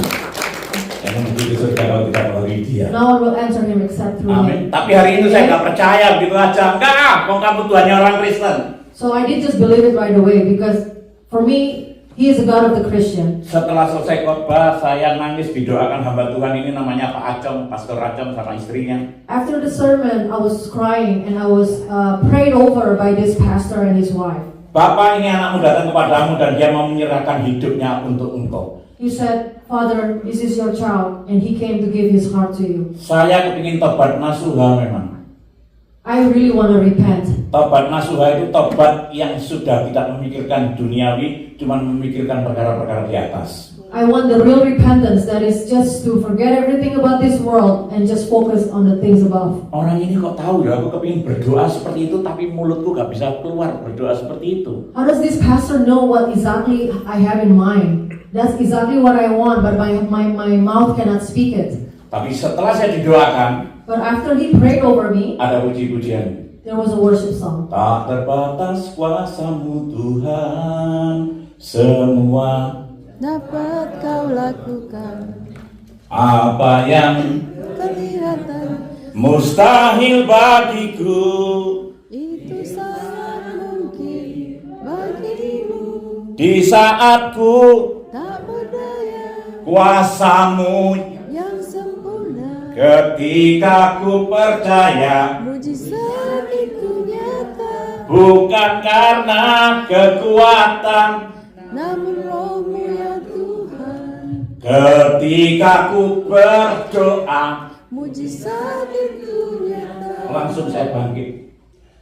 A: Hanya begitu surga kalau tidak melalui dia.
C: No one will enter him except through
A: Amin.
C: him.
A: Tapi hari ini saya nggak percaya gitu aja. Enggak, kok kamu Tuhannya orang Kristen.
C: So I didn't just believe it right away because for me, he is the God of the Christian.
A: Setelah selesai khotbah, saya nangis didoakan hamba Tuhan ini namanya Pak Acong, Pastor Acong sama istrinya.
C: After the sermon, I was crying and I was prayed over by this pastor and his wife.
A: Bapak, ini anakmu datang kepadamu dan dia mau menyerahkan hidupnya untuk engkau.
C: He said, Father, this is your child, and he came to give his heart to you.
A: Saya kepingin tobat nasuha memang.
C: I really want to repent.
A: Tobat nasuha itu tobat yang sudah tidak memikirkan duniawi, cuma memikirkan perkara-perkara di atas.
C: I want the real repentance that is just to forget everything about this world and just focus on the things above.
A: Orang ini kok tahu ya, aku kepingin berdoa seperti itu, tapi mulutku gak bisa keluar berdoa seperti itu.
C: How does this pastor know what exactly I have in mind? That's exactly what I want, but my mouth cannot speak it.
A: Tapi setelah saya didoakan,
C: But after he prayed over me,
A: ada puji-pujian.
C: there was a worship song.
A: Tak terbatas kuasa-Mu Tuhan, semua
B: dapat kau lakukan.
A: apa yang
B: Kelihatan
A: mustahil bagiku.
B: itu sangat mungkin bagimu.
A: Di saatku
B: Tak berdaya
A: kuasa-Mu,
B: yang sempurna.
A: ketika ku percaya,
B: Mujizat itu nyata.
A: bukan karena kekuatan.
B: Namun rohmu ya Tuhan.
A: Ketika ku berdoa,
B: Mujizat itu nyata.
A: langsung saya bangkit.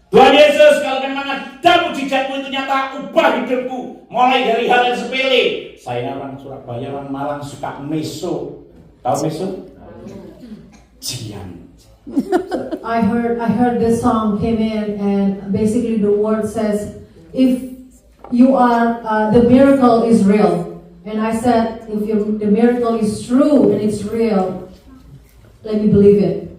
A: Tuhan Yesus, kalau memang ada mujizat-Mu itu nyata, ubah hidupku. Mulai dari hal yang sepele. Saya orang Surabaya, orang Malang, suka meso. Tahu meso? Jian.
C: I heard this song came in, and basically the word says, if you are, the miracle is real. And I said, if the miracle is true and it's real, let me believe it.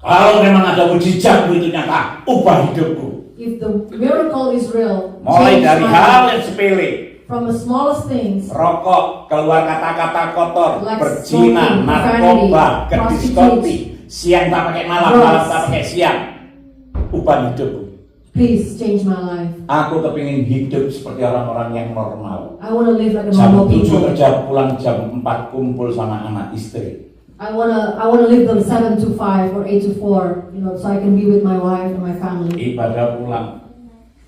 A: Kalau memang ada mujizat-Mu itu nyata, ubah hidupku.
C: If the miracle is real,
A: Mulai
C: change
A: dari
C: my
A: hal
C: life.
A: yang sepele.
C: From the smallest things,
A: Rokok, keluar kata-kata kotor,
C: Like
A: berzina,
C: smoking,
A: narkoba,
C: profanity,
A: ke diskotik, siang tak pakai malam,
C: drugs.
A: malam tak pakai siang. Ubah hidupku.
C: please change my life.
A: Aku kepingin hidup seperti orang-orang yang normal.
C: I want to live like a
A: Jam
C: normal
A: 7
C: people.
A: kerja, pulang jam 4 kumpul sama anak istri.
C: I wanna live the 7 to 5 or 8 to 4, so I can be with my wife and my family.
A: Ibadah pulang,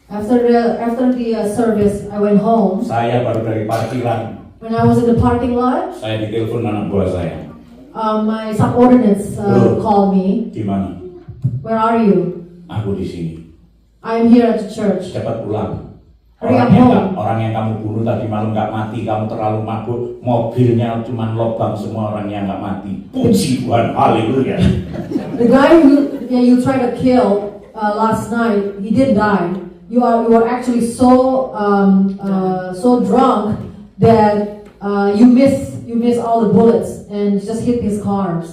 C: After the service, I went home.
A: saya baru dari parkiran.
C: When I was in the parking lot,
A: Saya ditelepon anak buah saya.
C: my subordinates
A: Hello.
C: called me.
A: Di mana?
C: Where are you?
A: Aku di sini.
C: I'm here at the church.
A: Cepat pulang.
C: Hurry
A: Orang
C: up
A: yang,
C: home.
A: orang yang kamu bunuh tadi malam nggak mati, kamu terlalu mabuk, mobilnya cuma lobang, semua orang yang nggak mati. Puji Tuhan, haleluya.
C: The guy you tried to kill last night, he didn't die. You were actually so drunk that you miss all the bullets and just hit his car.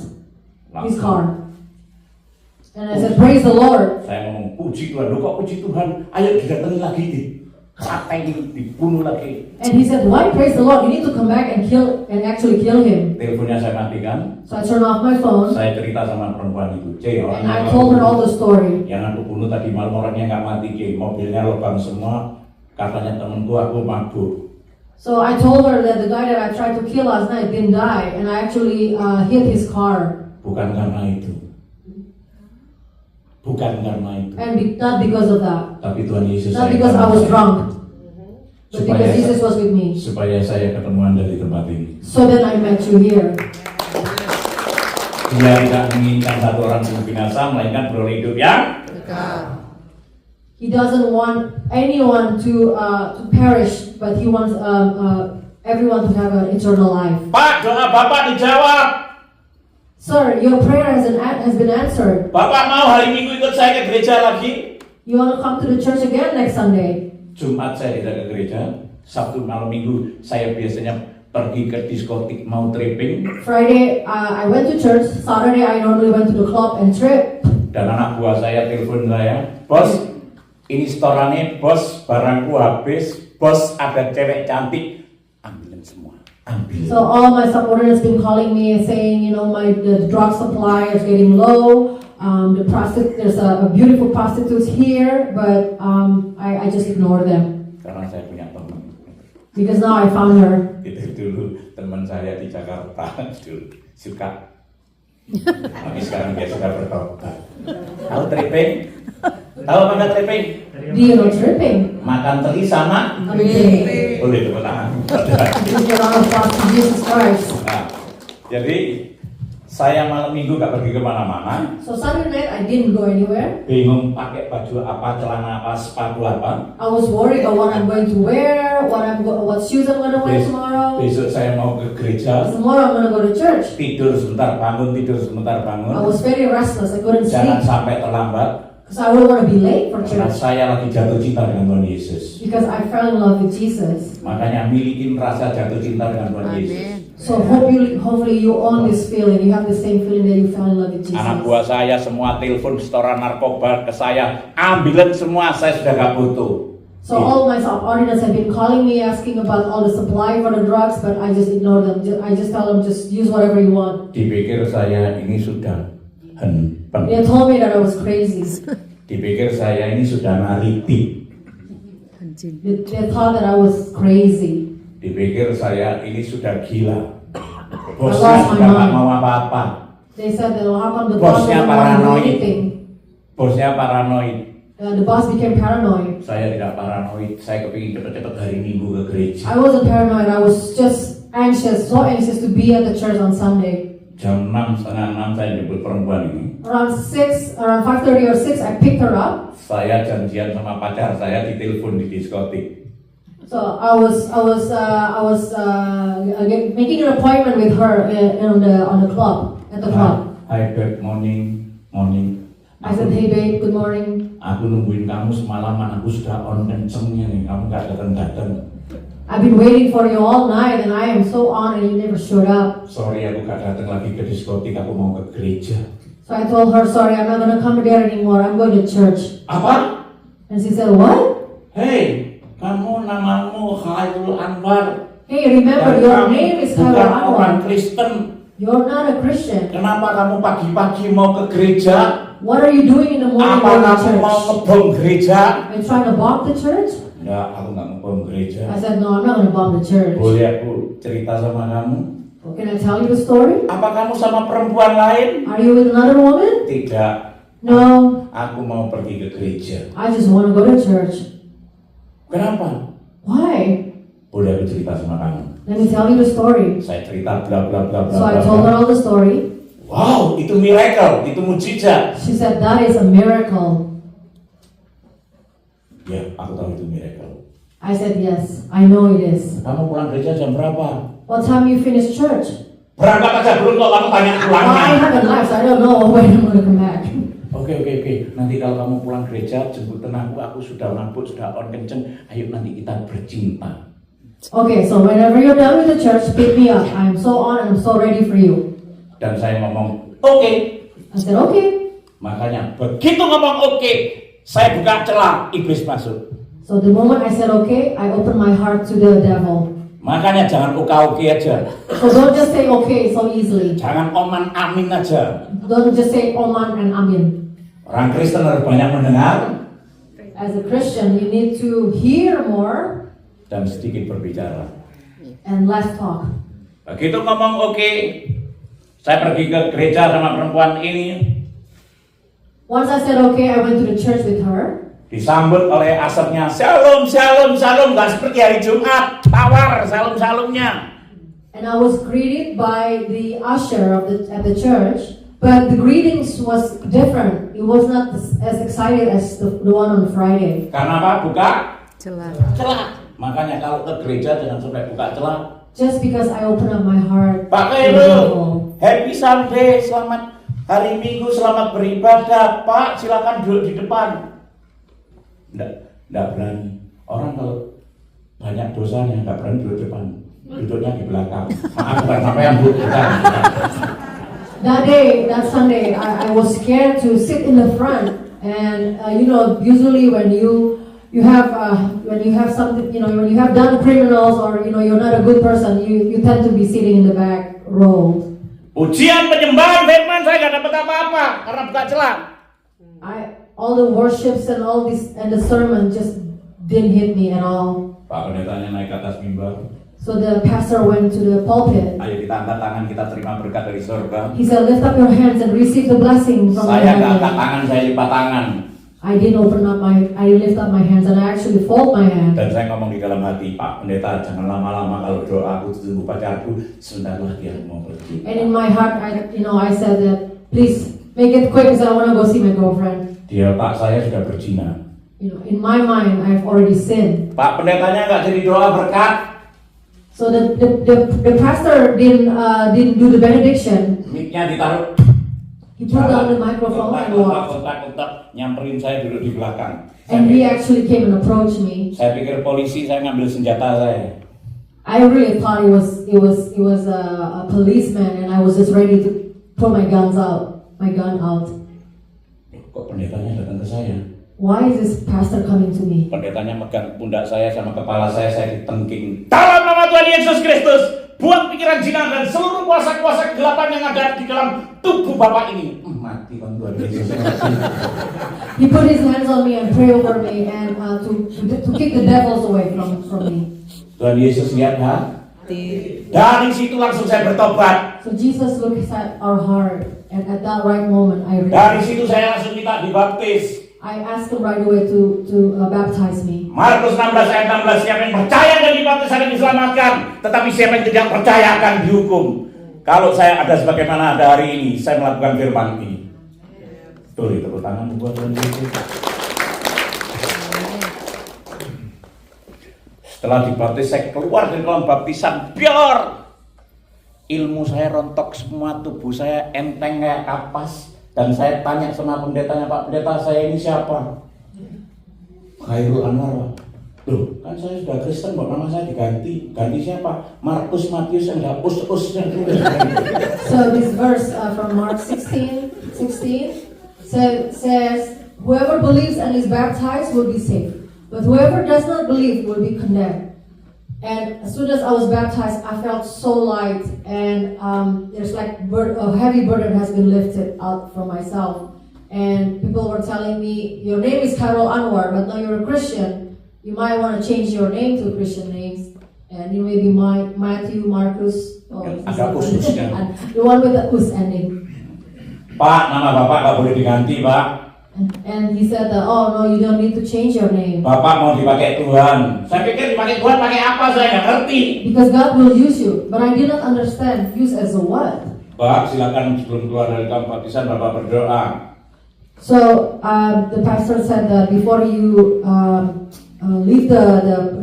C: And I said, praise the Lord.
A: Saya ngomong, puji Tuhan, lu kok puji Tuhan? Ayo didatengin lagi deh. Kateng dibunuh lagi.
C: And he said, why praise the Lord? You need to come back and actually kill him.
A: Teleponnya saya matikan.
C: So I turned off my phone
A: Saya cerita sama perempuan itu, orang
C: and I
A: yang
C: told her all the story.
A: yang aku bunuh tadi malam orangnya nggak mati, mobilnya lubang semua. Katanya temenku aku mabuk.
C: So I told her that the guy that I tried to kill last night didn't die, and I actually hit his car.
A: Bukan karena itu. Bukan karena itu.
C: And not because of that.
A: Tapi Tuhan Yesus
C: Not
A: sayang
C: because I
A: sama
C: was
A: saya.
C: drunk. But
A: Supaya
C: because Jesus
A: saya-
C: was with me.
A: Supaya saya ketemu Anda di tempat ini.
C: So then I met you here.
A: Dia tidak menginginkan satu orang pun binasa, melainkan beroleh hidup yang
C: He doesn't want anyone to perish, but he wants everyone to have an eternal life.
A: Pak, doa Bapak dijawab.
C: Sir, your prayer has been answered.
A: Bapak mau hari Minggu ikut saya ke gereja lagi?
C: You want to come to the church again next Sunday?
A: Jumat saya tidak ke gereja, Sabtu malam Minggu saya biasanya pergi ke diskotik mau tripping.
C: Friday, I went to church. Saturday, I normally went to the club and trip.
A: Dan anak buah saya telepon saya, bos, ini storannya, bos, barangku habis, bos, ada cewek cantik, ambilin semua. ambil.
C: So all my subordinates been calling me and saying, the drug supply is getting low. There's a beautiful prostitutes here, but I just ignore them
A: Karena saya punya teman.
C: because now I found her.
A: Itu dulu teman saya di Jakarta dulu suka. Tapi sekarang dia sudah bertobat. Tahu tripping? Tahu apa nggak tripping?
C: Do you know tripping?
A: Makan teri sama
C: Amazing.
A: boleh tepuk tangan.
C: Give a round of applause to Jesus Christ.
A: Nah, jadi saya malam minggu gak pergi kemana-mana,
C: So Sunday night I didn't go anywhere.
A: bingung pakai baju apa, celana apa, sepatu apa.
C: I was worried about what I'm going to wear, what shoes I'm going to wear tomorrow.
A: Besok saya mau ke gereja,
C: Tomorrow I'm going to go to church.
A: tidur sebentar bangun, tidur sebentar
C: I
A: bangun.
C: was very restless. I couldn't
A: Jangan
C: sleep
A: sampai terlambat,
C: because I wouldn't want to be late for
A: karena
C: church.
A: saya lagi jatuh cinta dengan Tuhan Yesus.
C: Because I fell in love with Jesus.
A: Makanya milikin rasa jatuh cinta dengan Tuhan Yesus.
C: So hopefully you own this feeling. You have the same feeling that you fell in love with Jesus.
A: Anak buah saya semua telepon setoran narkoba ke saya, ambilin semua, saya sudah gak butuh.
C: So all my subordinates have been calling me asking about all the supply for the drugs, but I just ignore them. I just tell them just use whatever you want.
A: Dipikir saya ini sudah hempeng.
C: They told me that I was crazy.
A: Dipikir saya ini sudah naripi.
C: They thought that I was crazy.
A: Dipikir saya ini sudah gila.
C: I
A: Bosnya
C: lost my
A: sudah gak
C: mind.
A: mau apa-apa.
C: They said that how come the boss
A: Bosnya
C: doesn't want to do
A: paranoid.
C: anything?
A: Bosnya paranoid.
C: The boss became paranoid.
A: Saya tidak paranoid. Saya kepingin cepet-cepet hari Minggu ke gereja.
C: I wasn't paranoid. I was just anxious, so anxious to be at the church on Sunday.
A: Jam 6, setengah 6 saya jemput perempuan ini.
C: Around 5:30 or 6, I picked her up.
A: Saya janjian sama pacar saya ditelepon di diskotik.
C: So I was making an appointment with her on the club at the club.
A: Hi babe, morning.
C: I said, hey babe, good morning.
A: Aku nungguin kamu semalaman, aku sudah on kencengnya nih, kamu gak datang-datang.
C: I've been waiting for you all night and I am so on and you never showed up.
A: Sorry, aku gak datang lagi ke diskotik, aku mau ke gereja.
C: So I told her, sorry, I'm not gonna come there anymore. I'm going to church.
A: Apa?
C: And she said, what?
A: Hei, kamu namamu Khairul Anwar.
C: Hey, remember
A: Dan
C: your
A: kamu
C: name is
A: bukan
C: Khairul
A: orang
C: Anwar.
A: Kristen.
C: You're not a Christian.
A: Kenapa kamu pagi-pagi mau ke gereja?
C: What are you doing in the morning
A: Apa
C: going to
A: kamu mau
C: church?
A: ngebom gereja?
C: Are you trying to bomb the church?
A: Enggak, aku nggak ngebom gereja.
C: I said, no, I'm not gonna bomb the church.
A: Boleh aku cerita sama kamu?
C: Well, can I tell you the story?
A: Apa kamu sama perempuan lain?
C: Are you with another woman?
A: Tidak.
C: No,
A: Aku mau pergi ke gereja.
C: I just want to go to church.
A: Kenapa?
C: Why?
A: Boleh aku cerita sama kamu?
C: Let me tell you the story.
A: Saya cerita bla bla bla bla.
C: So I
A: bla,
C: told her
A: bla.
C: all the story.
A: Wow, itu miracle, itu mujizat.
C: She said, that is a miracle.
A: Ya, aku tahu itu miracle.
C: I said, yes, I know it is.
A: Kamu pulang gereja jam berapa?
C: What time you finish church?
A: Berangkat aja belum kok kamu tanya
C: Well, I
A: pulangnya.
C: haven't left, so I don't know when I'm gonna come back.
A: Oke. Nanti kalau kamu pulang gereja jemputin aku sudah mabuk, sudah on kenceng. Ayo nanti kita bercinta.
C: Okay, so whenever you're done with the church, pick me up. I'm so on and I'm so ready for you.
A: Dan saya ngomong, oke.
C: I said, okay.
A: Makanya begitu ngomong oke, saya buka celah, iblis masuk.
C: So the moment I said okay, I opened my heart to the devil.
A: Makanya jangan oke aja.
C: So don't just say okay so easily.
A: Jangan oman amin aja.
C: Don't just say Oman and Amin.
A: Orang Kristen harus banyak mendengar
C: As a Christian, you need to hear more
A: dan sedikit berbicara.
C: and less talk.
A: Begitu ngomong oke, saya pergi ke gereja sama perempuan ini,
C: Once I said okay, I went to the church with her.
A: disambut oleh asapnya, shalom, gak seperti hari Jumat, tawar salum-salumnya.
C: And I was greeted by the usher at the church, but the greetings was different. It was not as excited as the one on Friday.
A: Karena apa? Buka
B: Celah.
A: celah. Makanya kalau ke gereja jangan sampai buka celah.
C: Just because I opened up my heart
A: Pak
C: to the
A: Khairul,
C: devil.
A: happy Sunday, selamat hari Minggu, selamat beribadah. Pak, silakan duduk di depan. Nggak berani. Orang kalau banyak dosanya nggak berani duduk di depan, duduknya di belakang. Maaf, bukan sampai yang bukan.
C: That Sunday, I was scared to sit in the front. And usually when you you have when you have something, when you have done criminals or you're not a good person, you tend to be sitting in the back row.
A: Ujian penyembahan firman saya nggak dapat apa-apa karena buka celah.
C: All the worships and all this and the sermon just didn't hit me at all.
A: Pak pendetanya naik ke atas mimbar.
C: So the pastor went to the pulpit.
A: Ayo kita angkat tangan, kita terima berkat dari surga.
C: He said, lift up your hands and receive the blessing from the
A: Saya nggak angkat
C: heaven.
A: tangan, saya lipat tangan.
C: I lift up my hands and I actually fold my hand.
A: Dan saya ngomong di dalam hati, Pak Pendeta jangan lama-lama kalau doa aku ditunggu pacarku, sebentar lagi aku mau pergi.
C: And in my heart, I said that, please make it quick because I want to go see my girlfriend.
A: Di otak saya sudah berzina.
C: In my mind, I've already sinned.
A: Pak Pendetanya nggak jadi doa berkat.
C: So the pastor didn't do the benediction.
A: Mic-nya ditaruh.
C: He put down the microphone and walked.
A: Kontak, nyamperin saya duduk di belakang.
C: And he actually came and approached me.
A: Saya pikir polisi, saya ngambil senjata saya.
C: I really thought it was a policeman, and I was just ready to pull my gun out.
A: Kok pendetanya datang ke saya?
C: Why is this pastor coming to me?
A: Pendetanya megang pundak saya sama kepala saya ditengking. Dalam nama Tuhan Yesus Kristus, buang pikiran zina dan seluruh kuasa-kuasa kegelapan yang ada di dalam tubuh Bapak ini. Mati Bang Tuhan Yesus.
C: He put his hands on me and pray over me and to kick the devils away from me.
A: Tuhan Yesus lihat dari situ langsung saya bertobat.
C: So Jesus looks at our heart, and at that right moment,
A: Dari situ saya langsung minta dibaptis.
C: I asked him right away to baptize me.
A: Markus 16 ayat 16, siapa yang percaya dan dibaptis akan diselamatkan, tetapi siapa yang tidak percaya akan dihukum. Kalau saya ada sebagaimana ada hari ini, saya melakukan firman ini. Tuh, tepuk tangan buat Tuhan Yesus. Setelah dibaptis, saya keluar dari kolam baptisan, biar ilmu saya rontok semua, tubuh saya enteng kayak kapas. Dan saya tanya sama pendetanya, Pak Pendeta, saya ini siapa? Khairul Anwar. Loh, kan saya sudah Kristen, kok nama saya diganti. Ganti siapa? Markus, Matius, yang dihapus terus.
C: So this verse from Mark 16 says, whoever believes and is baptized will be saved, but whoever does not believe will be condemned. And as soon as I was baptized, I felt so light, and there's like a heavy burden has been lifted out from myself. And people were telling me, your name is Khairul Anwar, but now you're a Christian. You might want to change your name to Christian names. And maybe Matthew, Marcus,
A: Ada ususnya.
C: the one with the us ending.
A: Pak, nama Bapak nggak boleh diganti, Pak.
C: And he said, oh no, you don't need to change your name.
A: Bapak mau dipakai Tuhan. Saya pikir dipakai Tuhan pakai apa, saya nggak ngerti.
C: Because God will use you, but I did not understand use as a what.
A: Pak, silakan sebelum keluar dari kamp baptisan Bapak berdoa.
C: So the pastor said that before you leave the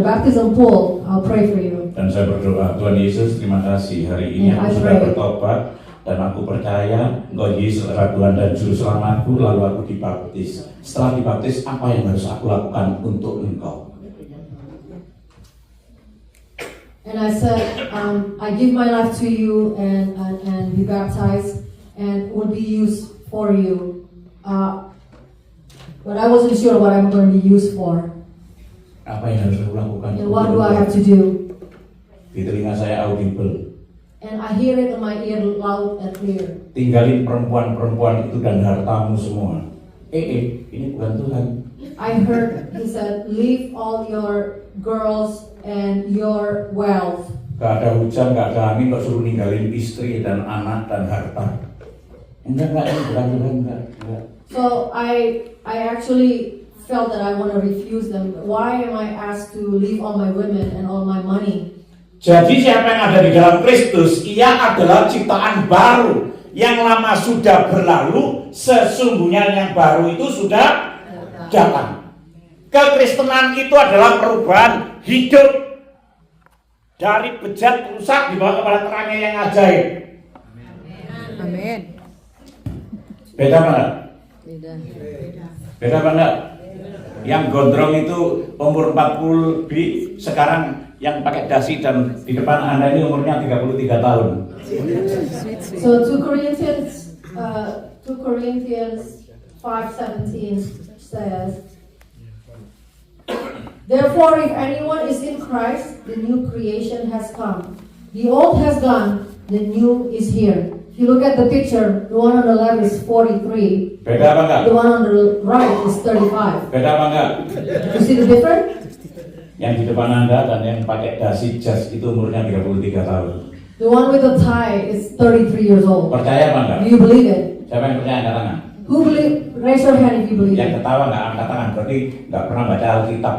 C: baptism pool, I'll pray for you.
A: Dan saya berdoa, Tuhan Yesus, terima kasih hari ini aku sudah bertobat. Dan aku percaya Engkau Yesus adalah Tuhan dan Juru Selamatku, lalu aku dibaptis. Setelah dibaptis, apa yang harus aku lakukan untuk Engkau?
C: And I said, I give my life to you and be baptized and will be used for you. But I wasn't sure what I'm going to be used for.
A: Apa yang harus aku lakukan?
C: And what do I have to do?
A: Di telinga saya audible.
C: And I hear it in my ear loud and clear.
A: Tinggalin perempuan-perempuan itu dan hartamu semua. Ini bukan Tuhan.
C: I heard he said, leave all your girls and your wealth.
A: Gak ada hujan, gak ada angin, kok suruh ninggalin istri dan anak dan harta. Enggak, ini bukan Tuhan, enggak.
C: So I actually felt that I want to refuse them. Why am I asked to leave all my women and all my money?
A: Jadi siapa yang ada di dalam Kristus, ia adalah ciptaan baru. Yang lama sudah berlalu, sesungguhnya yang baru itu sudah datang. Kekristenan itu adalah perubahan hidup dari bejat rusak dibawa kepada terangnya yang ajaib.
B: Amin.
A: Beda mana? Beda mana? Yang gondrong itu umur 40 lebih, sekarang yang pakai dasi dan di depan Anda ini umurnya 33 tahun.
C: So 2 Corinthians 5:17 says, Therefore, if anyone is in Christ, the new creation has come. The old has gone, the new is here. If you look at the picture, the one on the left is 43.
A: Beda apa enggak?
C: The one on the right is 35.
A: Beda apa enggak?
C: You see the difference?
A: Yang di depan Anda dan yang pakai dasi jas itu umurnya 33 tahun.
C: The one with the tie is 33 years old.
A: Percaya apa enggak?
C: Do you believe it?
A: Siapa yang percaya angkat tangan?
C: Who believe? Raise your hand if you believe
A: Yang
C: it.
A: ketawa nggak angkat tangan, berarti nggak pernah baca Alkitab.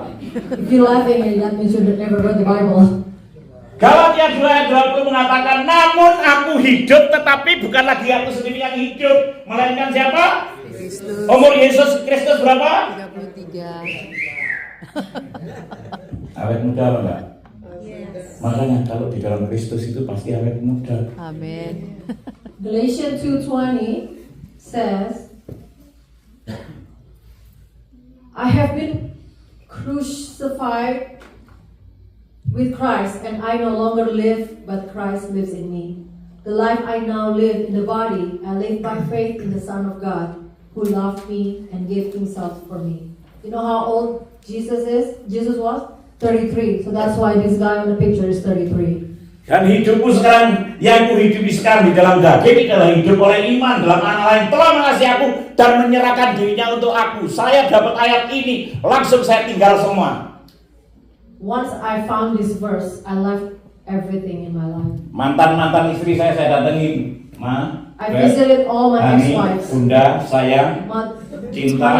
C: If you're laughing, that means you never read the Bible.
A: Galatia 2 ayat 20 mengatakan, namun aku hidup, tetapi bukan lagi aku sendiri yang hidup, melainkan siapa?
B: Kristus.
A: Umur Yesus Kristus berapa?
B: 33.
A: Awet muda apa enggak?
B: Yes.
A: Makanya kalau di dalam Kristus itu pasti awet muda.
B: Amin.
C: Galatians 2:20 says, I have been crucified with Christ, and I no longer live, but Christ lives in me. The life I now live in the body, I live by faith in the Son of God, who loved me and gave himself for me. You know how old Jesus is? Jesus was 33. So that's why this guy on the picture is 33.
A: Dan hidupku sekarang, yang kuhidupi sekarang di dalam daging adalah hidup oleh iman dalam anak lain telah mengasihi aku dan menyerahkan dirinya untuk aku. Saya dapat ayat ini, langsung saya tinggal semua.
C: Once I found this verse, I left everything in my life.
A: Mantan istri saya datengin, Ma.
C: I visited all my
A: Ani,
C: ex-wives.
A: Bunda, sayang,
C: Cinta,
A: cinta.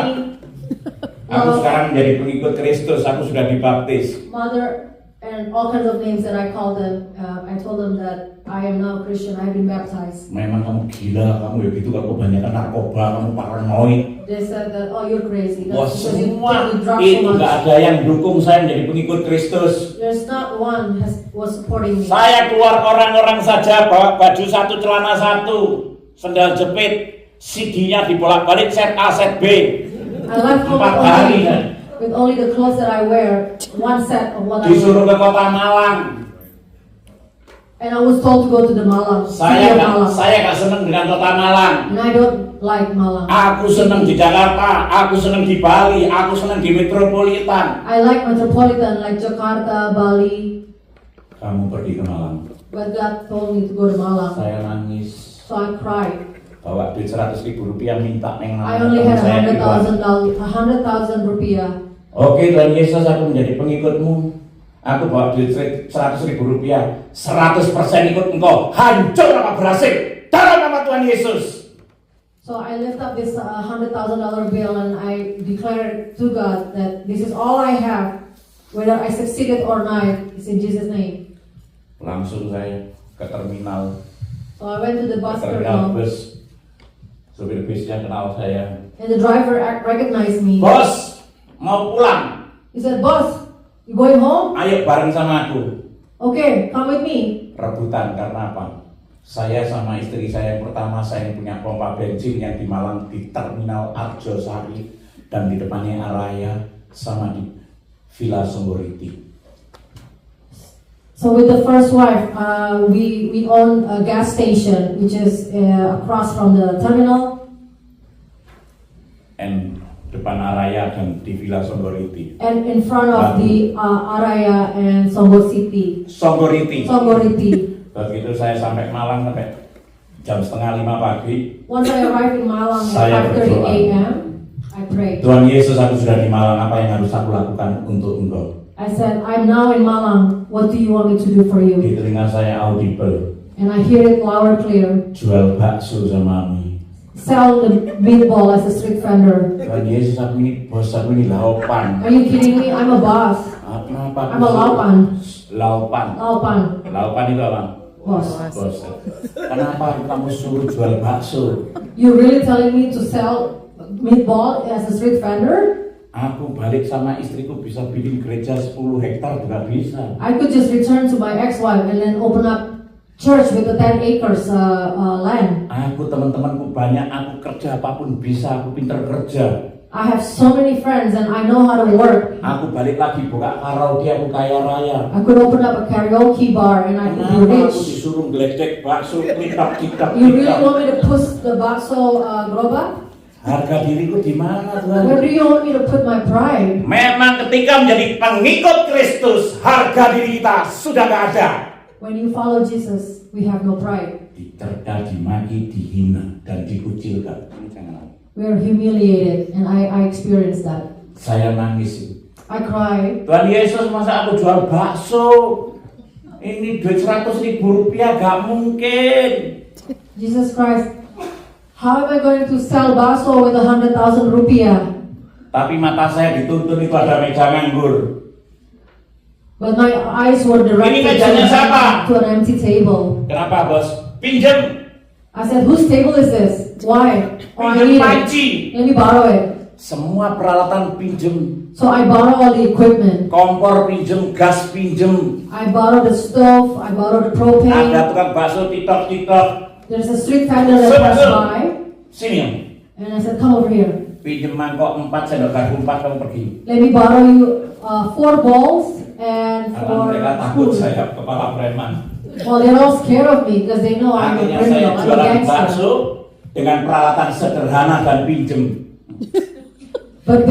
A: Aku sekarang menjadi pengikut Kristus, aku sudah dibaptis.
C: mother, and all kinds of names that I called them. I told them that I am now Christian. I have been baptized.
A: Memang kamu gila, kamu ya gitu, kalau kebanyakan narkoba, kamu paranoid.
C: They said that, oh, you're crazy.
A: Wah,
C: That's because you
A: semua
C: take the drugs
A: itu
C: so
A: nggak
C: much.
A: ada yang dukung saya menjadi pengikut Kristus.
C: There's not one was supporting me.
A: Saya keluar orang-orang saja bawa baju satu, celana satu, sendal jepit, CD-nya dibolak-balik set A, set B.
C: I left home
A: 4 hari kan.
C: with only the clothes that I wear, one set of what I
A: Disuruh
C: wear.
A: ke kota Malang.
C: And I was told to go to the Malang,
A: Saya
C: city of Malang.
A: nggak seneng dengan kota Malang.
C: And I don't like Malang.
A: Aku seneng di Jakarta, aku seneng di Bali, aku seneng di metropolitan.
C: I like metropolitan, like Jakarta, Bali.
A: Kamu pergi ke Malang.
C: But God told me to go to Malang.
A: Saya nangis.
C: So I cried.
A: Bawa duit 100.000 rupiah minta neng
C: I only had $100,000 rupiah.
A: Oke Tuhan Yesus, aku menjadi pengikutmu. Aku bawa duit 100.000 rupiah, 100% ikut engkau. Hancur apa berhasil dalam nama Tuhan Yesus.
C: So I lift up this $100,000 bill and I declare to God that this is all I have. Whether I succeeded or not, it's in Jesus' name.
A: Langsung saya ke terminal,
C: So I went to the bus
A: terminal
C: terminal
A: bus. Supir busnya kenal saya.
C: and the driver recognized me.
A: Bos, mau pulang.
C: He said, "Boss, you going home?
A: Ayo bareng sama aku.
C: Okay, come with me."
A: Rebutan karena apa? Saya sama istri saya yang pertama, saya yang punya pompa bensin yang di Malang di terminal Arjosari dan di depannya Araya sama di Villa Songgoriti.
C: So with the first wife, we own a gas station which is across from the terminal.
A: And depan Araya dan di Villa Songgoriti.
C: And in front of the Araya and Songgor City.
A: Songgoriti.
C: Songgoriti.
A: Begitu saya sampai Malang sampai jam 4:30 pagi.
C: Once I arrived in Malang
A: Saya
C: at 5:30
A: berdoa.
C: a.m., I prayed.
A: Tuhan Yesus, aku sudah di Malang, apa yang harus aku lakukan untuk engkau?
C: I said, "I'm now in Malang. What do you want me to do for you?"
A: Di telinga saya audible,
C: And I hear it loud and clear.
A: jual bakso sama mie.
C: Sell the meatball as a street vendor.
A: Tuhan Yesus, aku ini bos, aku ini laupan.
C: Are you kidding me? I'm a boss.
A: Kenapa?
C: I'm a laupan.
A: Laupan.
C: Laupan.
A: Laupan itu apa?
C: Boss.
A: Bos. Kenapa kamu suruh jual bakso?
C: You really telling me to sell meatball as a street vendor?
A: Aku balik sama istriku bisa bikin gereja 10 hektar juga bisa.
C: I could just return to my ex-wife and then open up church with the 10 acres land.
A: Aku teman-temanku banyak, aku kerja apapun bisa, aku pinter kerja.
C: I have so many friends and I know how to work.
A: Aku balik lagi buka karaoke, aku kaya raya.
C: I could open up a karaoke bar and I could be
A: Kenapa aku
C: rich.
A: disuruh geledek bakso, kitak.
C: You really want me to push the bakso gerobak?
A: Harga diriku di mana Tuhan?
C: Where do you want me to put my pride?
A: Memang ketika menjadi pengikut Kristus, harga diri kita sudah gak ada.
C: When you follow Jesus, we have no pride.
A: Diterka, dimaki, dihina, dan dikucilkan. Ini jangan.
C: We are humiliated, and I experienced that.
A: Saya nangis.
C: I cried.
A: Tuhan Yesus, masa aku jual bakso? Ini duit 100.000 rupiah gak mungkin.
C: Jesus Christ, how am I going to sell bakso with 100,000 rupiah?
A: Tapi mata saya dituntun itu ada meja nganggur.
C: But my eyes were
A: Ini
C: directed
A: mejanya siapa?
C: to an empty table.
A: Kenapa bos? Pinjem.
C: I said, whose table is this? Why? Oh, I
A: Pinjem
C: need
A: panci.
C: it. Let me borrow it.
A: Semua peralatan pinjem.
C: So I borrow all the equipment.
A: Kompor pinjem, gas pinjem.
C: I borrow the stove. I borrow the propane.
A: Ada tukang bakso titok-titok.
C: There's a street vendor that passed by.
A: Sini Om.
C: And I said, come over here.
A: Pinjem mangkok 4, sendok garpu 4, kamu pergi.
C: Let me borrow you 4 bowls and
A: Karena
C: 4
A: mereka takut
C: spoons.
A: saya kepala preman.
C: Well, they're all scared of me because they know I'm a
A: Akhirnya saya
C: criminal, I'm a
A: jualan
C: gangster.
A: bakso dengan peralatan sederhana dan pinjem.
C: But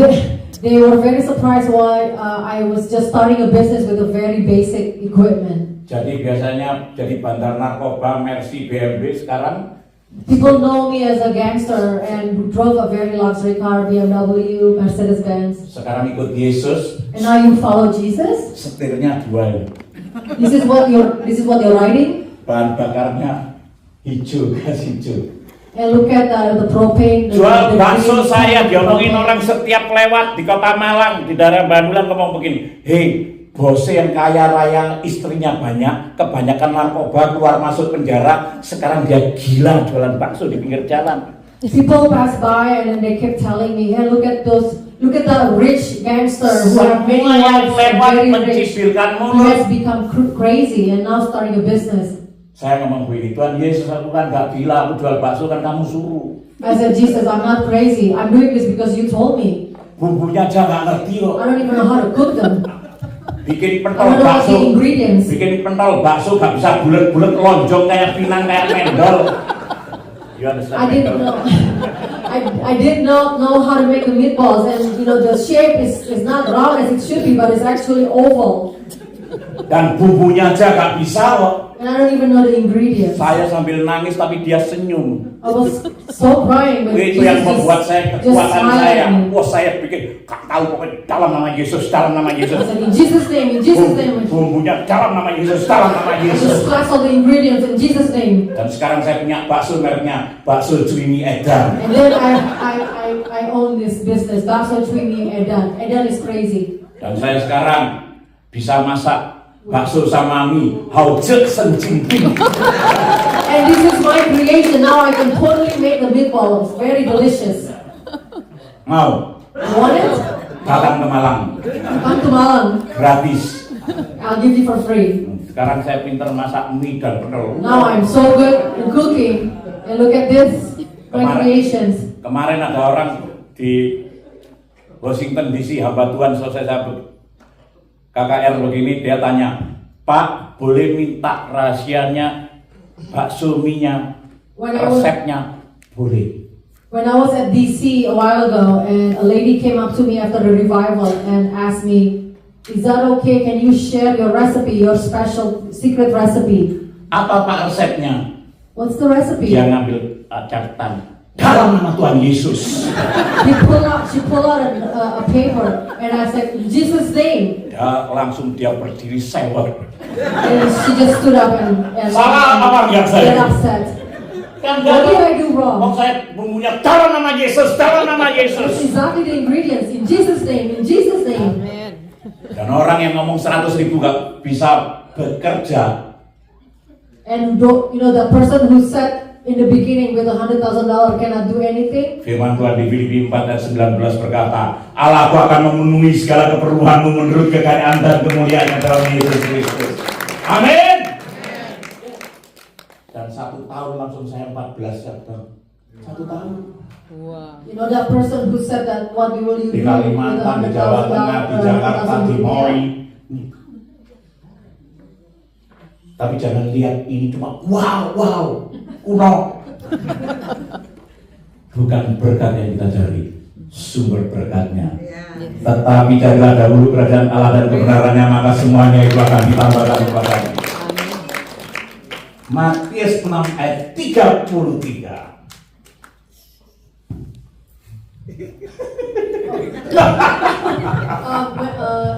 C: they were very surprised why I was just starting a business with a very basic equipment.
A: Jadi biasanya jadi bandar narkoba, Mercy, BMW, sekarang
C: People know me as a gangster and drove a very luxury car, BMW, Mercedes-Benz.
A: sekarang ikut Yesus,
C: And now you follow Jesus?
A: setirnya 2.
C: This is what you're riding?
A: Bahan bakarnya hijau, gas hijau.
C: And look at the propane.
A: Jual
C: the
A: bakso
C: green
A: saya diomongin
C: propane.
A: orang setiap lewat di kota Malang, di daerah Bandulan ngomong begini, hei, bos yang kaya raya, istrinya banyak, kebanyakan narkoba, keluar masuk penjara, sekarang dia gila jualan bakso di pinggir jalan.
C: People pass by and then they kept telling me, hey, look at the rich gangster who have many
A: Semua yang
C: wives and
A: lewat
C: very rich.
A: mencibirkan
C: He has
A: mulut.
C: become crazy and now starting a business.
A: Saya ngomong begini, Tuhan Yesus, aku kan gak gila, aku jual bakso kan kamu suruh.
C: I said, Jesus, I'm not crazy. I'm doing this because you told me.
A: Bumbunya aja gak ngerti kok.
C: I don't even know how to cook them.
A: Bikin
C: I
A: pentol
C: don't know what
A: bakso,
C: the ingredients.
A: bikin pentol bakso gak bisa bulet-bulet lonjong kayak pinang kayak mendol. You understand?
C: I didn't
A: mendol?
C: know. I did not know how to make the meatballs, and the shape is not round as it should be, but it's actually oval.
A: Dan bumbunya aja gak bisa kok.
C: And I don't even know the ingredients.
A: Saya sambil nangis tapi dia senyum.
C: I was so crying, but
A: Itu
C: Jesus
A: yang membuat saya
C: just
A: kekuatan
C: smiled
A: saya.
C: at me.
A: Wah, saya bikin gak tahu pokoknya dalam nama Yesus, dalam nama
C: I
A: Yesus.
C: said, in Jesus' name, in Jesus' name.
A: Bumbunya dalam nama Yesus, dalam nama
C: I just
A: Yesus.
C: class all the ingredients in Jesus' name.
A: Dan sekarang saya punya bakso mereknya bakso Cuimi Edan.
C: And then I own this business, Bakso Twingy Edan. Edan is crazy.
A: Dan saya sekarang bisa masak bakso sama mie, haujek senjingking.
C: And this is my creation. Now I can totally make the meatballs. Very delicious.
A: Mau?
C: You want it?
A: Datang ke Malang,
C: Come to Malang.
A: gratis.
C: I'll give you for free.
A: Sekarang saya pinter masak mie dan pentol.
C: Now I'm so good in cooking. And look at this. My creations.
A: Kemarin ada orang di Washington DC, hamba Tuhan, selesai saya KKR begini, dia tanya, Pak, boleh minta rahasianya bakso mie-nya, resepnya? Boleh.
C: When I was at DC a while ago, and a lady came up to me after the revival and asked me, is that okay? Can you share your recipe, your special secret recipe?
A: Apa Pak resepnya?
C: What's the recipe?
A: Dia ngambil catatan. Dalam nama Tuhan Yesus.
C: She pulled out a paper, and I said, in Jesus' name.
A: Dia berdiri sewot.
C: And she just stood up and
A: Salah apa enggak saya?
C: get upset.
A: Kan
C: What did I do wrong?
A: Oh, saya bumbunya dalam nama Yesus, dalam nama
C: It's
A: Yesus.
C: exactly the ingredients. In Jesus' name, in Jesus' name.
B: Amen.
A: Dan orang yang ngomong 100.000 gak bisa bekerja.
C: And the person who said in the beginning with $100,000 cannot do anything.
A: Firman Tuhan di Filipi 4 ayat 19 berkata, Allahku akan memenuhi segala keperluanmu menurut kekayaan dan kemuliaannya dalam Yesus Kristus. Amin. Dan 1 tahun langsung saya 14 cabang. 1 tahun.
B: Wow.
C: You know that person who said that what will you
A: Di
C: do with
A: Kalimantan, di Jawa Tengah, di Jakarta, di Moi. Tapi jangan lihat ini cuma wow, kuno. bukan berkat yang kita cari, sumber berkatnya.
B: Yes.
A: Tetapi carilah dahulu kerajaan Allah dan kebenarannya, maka semuanya itu akan ditambahkan kepadamu.
B: Amin.
A: Matius 6 ayat 33.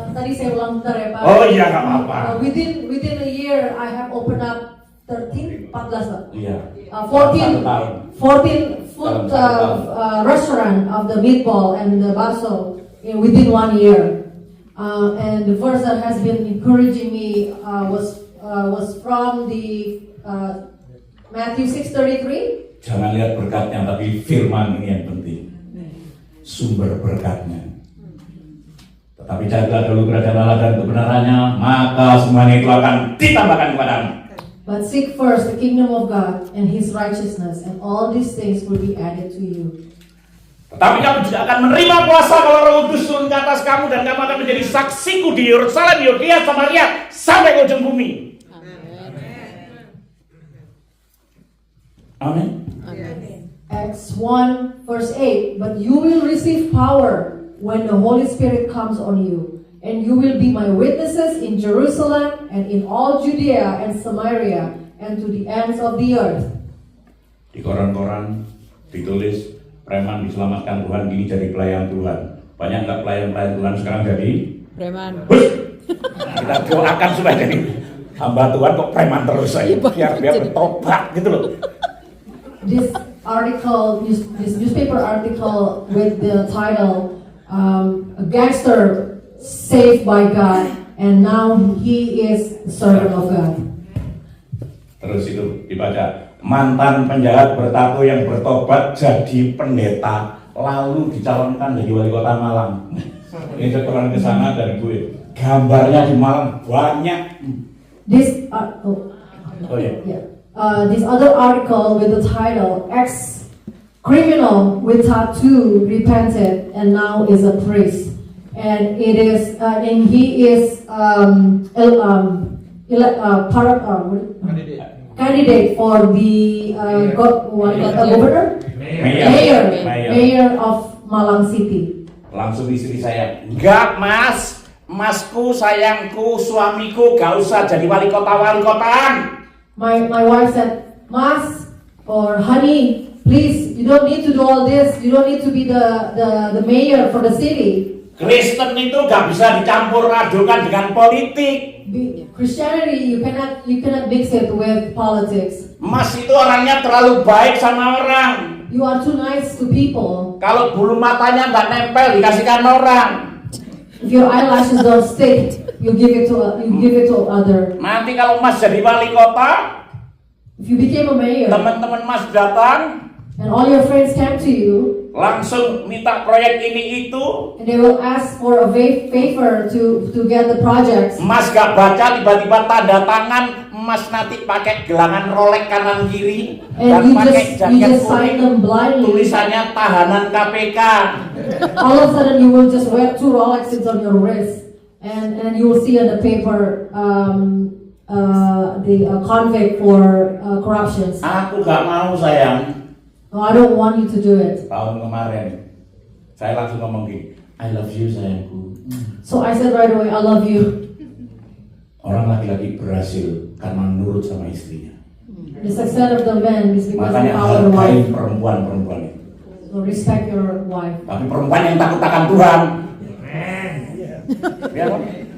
C: Tadi saya ulang bentar ya Pak.
A: Oh iya, nggak apa-apa.
C: Within a year, I have opened up 14 Pak.
A: Iya.
C: 14
A: Satu tahun.
C: 14 food restaurant of the meatball and the bakso within 1 year. And the verse that has been encouraging me was from the Matthew 6:33.
A: Jangan lihat berkatnya, tapi firman ini yang penting. Sumber berkatnya. Tetapi carilah dulu kerajaan Allah dan kebenarannya, maka semuanya itu akan ditambahkan kepadamu.
C: But seek first the kingdom of God and His righteousness, and all these things will be added to you.
A: Tetapi kamu juga akan menerima kuasa kalau Roh Kudus turun ke atas kamu, dan kamu akan menjadi saksiku di Yerusalem, Yudea, Samaria, sampai ke ujung bumi. Amin.
C: Acts 1 verse 8. But you will receive power when the Holy Spirit comes on you, and you will be my witnesses in Jerusalem and in all Judea and Samaria and to the ends of the earth.
A: Di koran-koran ditulis preman diselamatkan Tuhan, gini jadi pelayan Tuhan. Banyak nggak pelayan Tuhan sekarang jadi
B: Preman.
A: Hus! Kita doakan supaya jadi hamba Tuhan, kok preman terus saya, biar bertobat gitu loh.
C: This newspaper article with the title "A Gangster Saved by God and Now He is the Servant of God."
A: Terus itu dibaca, mantan penjahat bertato yang bertobat jadi pendeta, lalu dicalonkan jadi wali kota Malang. Ini setoran ke sana dari gue. Gambarnya di Malang banyak.
C: This
A: Yeah.
C: this other article with the title "Ex-criminal with tattoo repented and now is a priest," and it is and he is candidate for the governor, mayor of Malang City.
A: Langsung istri saya, enggak mas, masku, sayangku, suamiku, gak usah jadi wali kotaan.
C: My wife said, "Mas or honey, please, you don't need to do all this. You don't need to be the mayor for the city."
A: Kristen itu gak bisa dicampur adukan dengan politik.
C: Christianity, you cannot mix it with politics.
A: Mas itu orangnya terlalu baik sama orang.
C: You are too nice to people.
A: Kalau bulu matanya nggak nempel dikasihkan orang.
C: If your eyelashes don't stick, you give it to other.
A: Nanti kalau Mas jadi wali kota,
C: If you became a mayor
A: teman-teman Mas datang,
C: and all your friends came to you,
A: langsung minta proyek ini itu,
C: and they will ask for a favor to get the projects.
A: Mas gak baca, tiba-tiba tanda tangan, Mas nanti pakai gelangan Rolex kanan kiri dan
C: And
A: pakai
C: you
A: jaket
C: just sign
A: kuning,
C: them blindly.
A: tulisannya tahanan KPK.
C: All of a sudden, you will just wear 2 Rolexes on your wrist, and you will see on the paper the convict for corruptions.
A: Aku gak mau sayang.
C: No, I don't want you to do it.
A: Tahun kemarin saya langsung ngomong gini, I love you sayangku.
C: So I said right away, I love you.
A: Orang laki-laki berhasil karena nurut sama istrinya.
C: The success of the man is because of
A: Makanya
C: our
A: hargai
C: wife.
A: perempuan-perempuan itu.
C: So respect your wife.
A: Tapi perempuan yang takut akan Tuhan. Ya,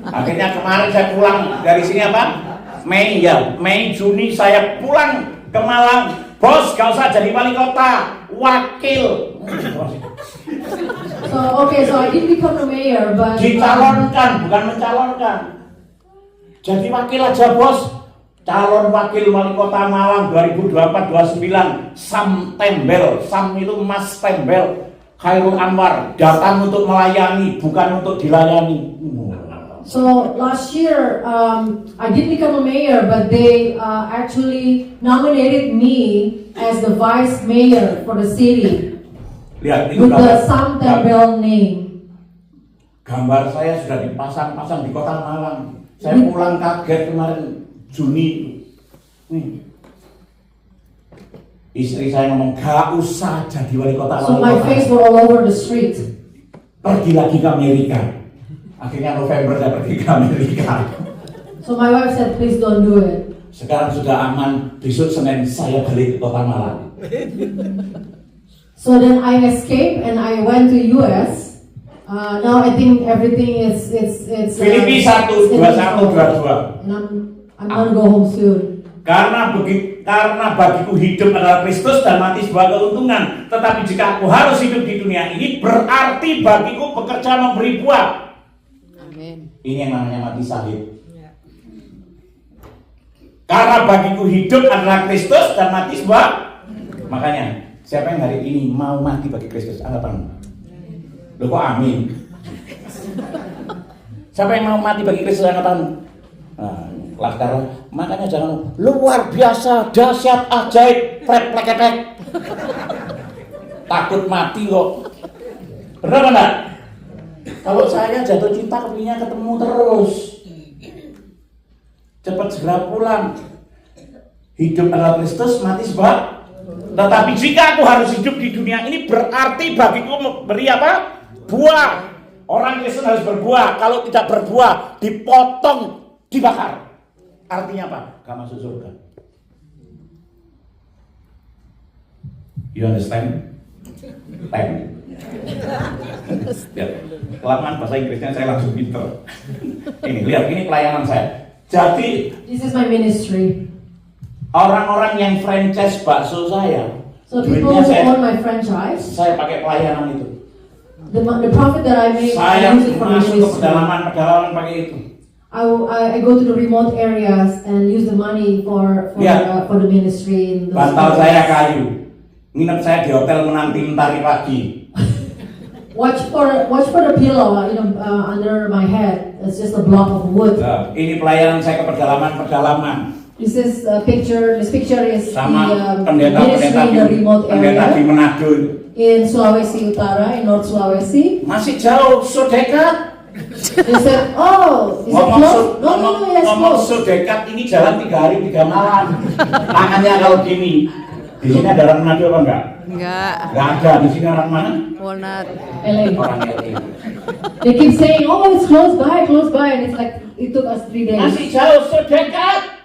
A: akhirnya kemarin saya pulang dari sini apa? Mei, Juni saya pulang ke Malang. Bos, gak usah jadi wali kota, wakil.
C: So I didn't become the mayor, but
A: Dicalonkan, bukan mencalonkan. Jadi wakil aja bos. Calon wakil wali kota Malang 2024-29, Sam Tembel. Sam itu Mas Tembel. Khairul Anwar datang untuk melayani, bukan untuk dilayani.
C: So last year, I didn't become a mayor, but they actually nominated me as the vice mayor for the city
A: Lihat itu
C: with the Sam Tembel name.
A: Gambar saya sudah dipasang-pasang di kota Malang. Saya pulang kaget kemarin Juni. Nih. Istri saya ngomong, gak usah jadi wali kota.
C: So my face were all over the street.
A: Pergi lagi ke Amerika. Akhirnya November saya pergi ke Amerika.
C: So my wife said, please don't do it.
A: Sekarang sudah aman, besok Senin saya balik ke kota Malang.
C: So then I escaped and I went to US. Now I think everything is
A: Filipi 1:21-22.
C: And I'm gonna go home soon.
A: Karena bagiku hidup adalah Kristus dan mati sebuah keuntungan. Tetapi jika aku harus hidup di dunia ini, berarti bagiku bekerja memberi buah.
B: Amin.
A: Ini yang namanya mati salib. Karena bagiku hidup adalah Kristus dan mati sebuah. Makanya siapa yang hari ini mau mati bagi Kristus? Anggapan. Loh kok amin? Siapa yang mau mati bagi Kristus? Anggapan. Nah, makanya jangan luar biasa, dahsyat, ajaib, plek-plek-plek. Takut mati kok. Benar enggak? Kalau saya jatuh cinta kepinginnya ketemu terus. Cepat segera pulang. Hidup adalah Kristus, mati sebab. Tetapi jika aku harus hidup di dunia ini, berarti bagiku memberi apa? Buah. Orang Kristen harus berbuah. Kalau tidak berbuah, dipotong, dibakar. Artinya apa? Gak masuk surga. You understand? Time. Lihat, kelamaan bahasa Inggrisnya saya langsung pinter. Ini, lihat, ini pelayanan saya. Jadi,
C: This is my ministry.
A: orang-orang yang franchise bakso saya,
C: So people
A: duitnya
C: who own my franchise,
A: saya pakai pelayanan itu.
C: the profit that I make,
A: Saya
C: I use it for
A: masuk ke
C: ministry.
A: pedalaman pakai itu.
C: I go to the remote areas and use the money for
A: Yeah.
C: For the ministry. In those
A: Bantal
C: areas.
A: saya kayu. Nginep saya di hotel menanti mentari pagi.
C: Watch for the pillow, under my head. It's just a block of wood.
A: Nah, ini pelayanan saya ke pedalaman.
C: This picture is
A: Sama
C: the ministry in the remote
A: pendeta di
C: area
A: Manado.
C: in Sulawesi Utara, in North Sulawesi.
A: Masih jauh, so dekat.
C: They said, "Oh, is it close?" No, yes,
A: ngomong
C: close.
A: so dekat, ini jalan 3 hari 3 malam. Tangannya kalau gini. Di sini ada orang Manado apa enggak?
B: Enggak.
A: Enggak ada. Di sini orang mana?
B: Walnut.
C: LA.
A: Orang LA.
C: They keep saying, "Oh, it's close by," and it's like it took us 3 days.
A: Masih jauh, so dekat.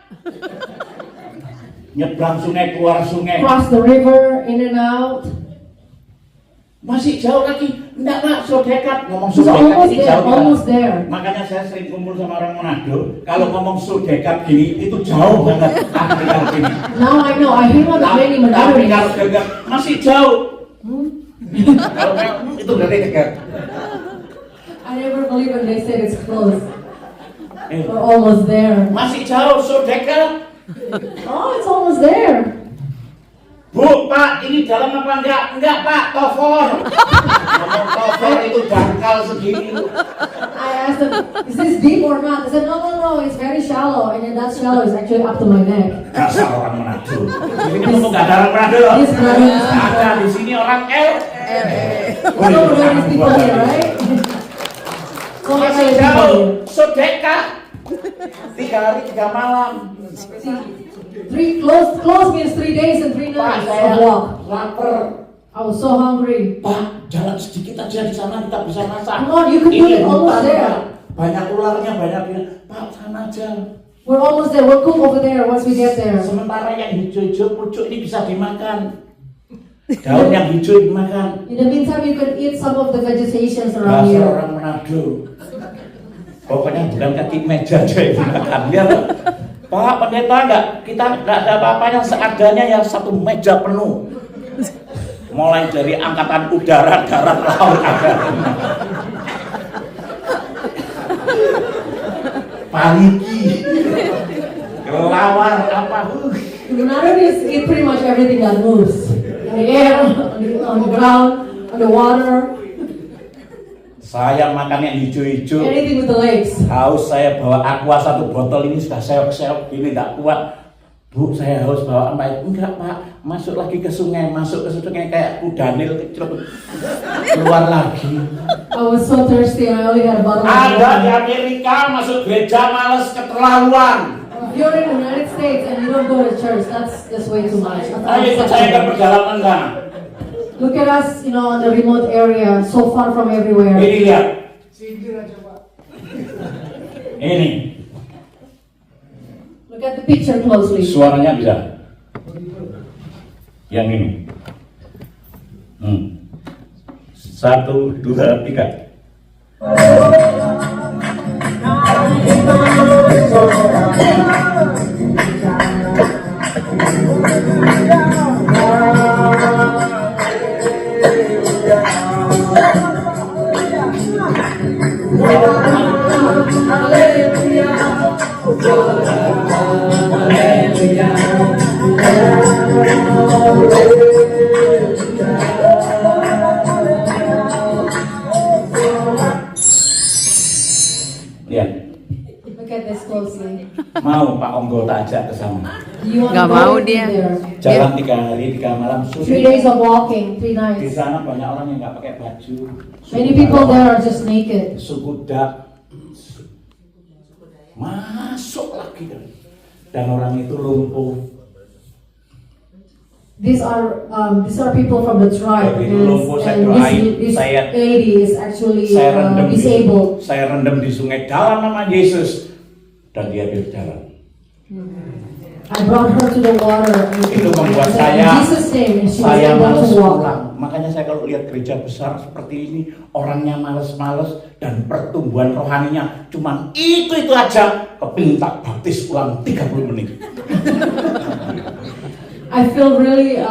A: Nyebrang sungai, keluar sungai.
C: Cross the river, in and out.
A: Masih jauh lagi. Enggak Pak, so dekat. Ngomong so
C: It's
A: dekat
C: almost
A: ini
C: there,
A: jauh.
C: almost there.
A: Makanya saya sering kumpul sama orang Manado. Kalau ngomong so dekat gini, itu jauh banget. Kalau gini.
C: Now I know. I hear about many
A: Tapi kalau
C: Manadoris.
A: dekat masih jauh. Kalau itu berarti dekat.
C: I never believe when they said it's close.
A: Eh,
C: We're almost there.
A: masih jauh, so dekat.
C: Oh, it's almost there.
A: Bu, Pak, ini dalam apa enggak? Enggak, Pak, tofor. Ngomong tofor itu dangkal segini.
C: I asked them, "Is this deep or not?" They said, "No, it's very shallow, and then that shallow is actually up to my neck."
A: Dasar orang Manado. Di sini ngomong nggak ada orang Manado.
C: This brother is
A: Ada di sini orang L.
C: So there is people here, right? So
A: Masih
C: many people
A: jauh,
C: here.
A: so dekat. 3 hari 3 malam.
C: See, close means 3 days and 3
A: Pak,
C: nights
A: saya
C: of walk.
A: lapar.
C: I was so hungry.
A: Pak, jalan sedikit aja di sana kita bisa masak.
C: Come on, you can do
A: Ini
C: it, almost
A: hutan,
C: there.
A: Pak. Banyak ularnya, banyak bilang, Pak, sana aja.
C: We're almost there. We'll cook over there once we get there.
A: Sementara yang hijau-hijau pucuk ini bisa dimakan. Daun yang hijau dimakan.
C: In the meantime, you can eat some of the vegetations around
A: Dasar
C: here.
A: orang Manado. Pokoknya bukan kaki meja aja yang dimakan. Ya, Pak, pendeta kita nggak ada apa-apanya, seadanya ya 1 meja penuh. Mulai dari angkatan udara, darat, laut ada. Paliki, kelawar apa?
C: Manadoris eat pretty much everything that moves. In the air, on the ground, on the water,
A: Saya makan yang hijau-hijau.
C: anything with the legs.
A: Haus, saya bawa aqua 1 botol ini sudah seok-seok gini tidak kuat. Bu, saya haus bawa apa itu? Enggak Pak, masuk lagi ke sungai, masuk ke sungai kayak kudanil kecil, keluar lagi.
C: I was so thirsty and I only had a bottle of
A: Ada di
C: water.
A: Amerika masuk gereja males keterlaluan.
C: you're in the United States and you don't go to church, that's way too much. That's
A: Ayo ikut saya ke perjalanan sana.
C: Look at us, on the remote area, so far from everywhere.
A: Ini lihat. Ini.
C: Look at the picture closely.
A: Suaranya bisa. Yang ini. 1, 2, 3. Lihat.
C: Look at this closely.
A: Mau Pak Onggo tak ajak ke sana.
C: You want
B: Nggak
C: to
B: mau
C: go
B: dia.
C: there?
A: Jalan 3 hari 3 malam.
C: 3 days of walking, 3
A: Di
C: nights.
A: sana banyak orang yang nggak pakai baju.
C: Many people there are just naked.
A: Suku Dak masuk lagi dan orang itu lumpuh.
C: These are people from the tribe,
A: Begitu
C: and,
A: lumpuh, saya
C: and
A: doain,
C: this
A: saya-
C: lady is actually
A: Saya rendam
C: disabled.
A: saya rendam di sungai dalam nama Yesus dan dia berjalan.
C: I brought her to the water and
A: Itu membuat
C: in
A: saya
C: Jesus' name, and she was
A: saya
C: able
A: malas
C: to walk.
A: pulang. Makanya saya kalau lihat gereja besar seperti ini, orangnya malas-malas dan pertumbuhan rohaninya cuman itu aja, kepingin tak baptis ulang 30 menit.
C: I feel really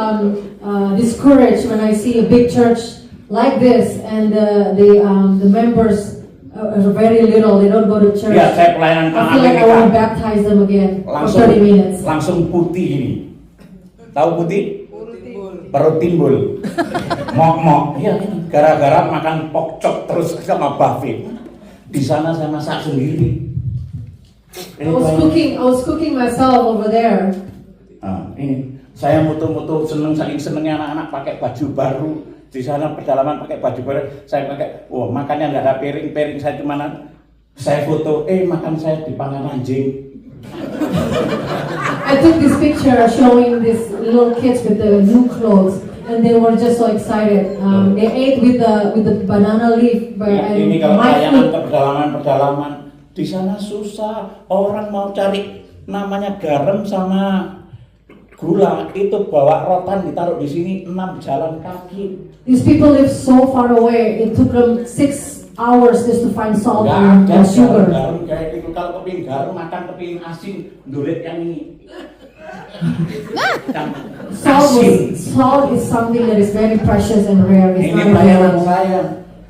C: discouraged when I see a big church like this, and the members are very little. They don't go to church.
A: Ya, saya pelayanan ke
C: I feel like I want to
A: Amerika.
C: baptize them again
A: Langsung
C: for 30 minutes.
A: langsung putih ini. Tahu putih? Perut timbul. Mok-mok. Ya, ini gara-gara makan pokcok terus sama Buffet. Di sana saya masak sendiri.
C: I was cooking myself over there.
A: Nah, ini saya mutu-mutu saking senengnya anak-anak pakai baju baru. Di sana pedalaman pakai baju baru, saya pakai, makannya nggak ada piring saya cuma saya foto, makan saya dipangan anjing.
C: I took this picture showing these little kids with the new clothes, and they were just so excited. They ate with the banana leaf.
A: Ini
C: And
A: kalau
C: my
A: layanan
C: food,
A: ke pedalaman di sana susah, orang mau cari namanya garam sama gula itu bawa rotan ditaruh di sini 6 jalan kaki.
C: these people live so far away. It took them 6 hours just to find salt
A: Nggak
C: and
A: ada
C: sugar.
A: garam kayak itu. Kalau keping garam makan keping asin, dulit yang ini.
C: Salt is something that is very precious and rare. It's
A: Ini
C: not
A: pelayanan
C: available.
A: saya.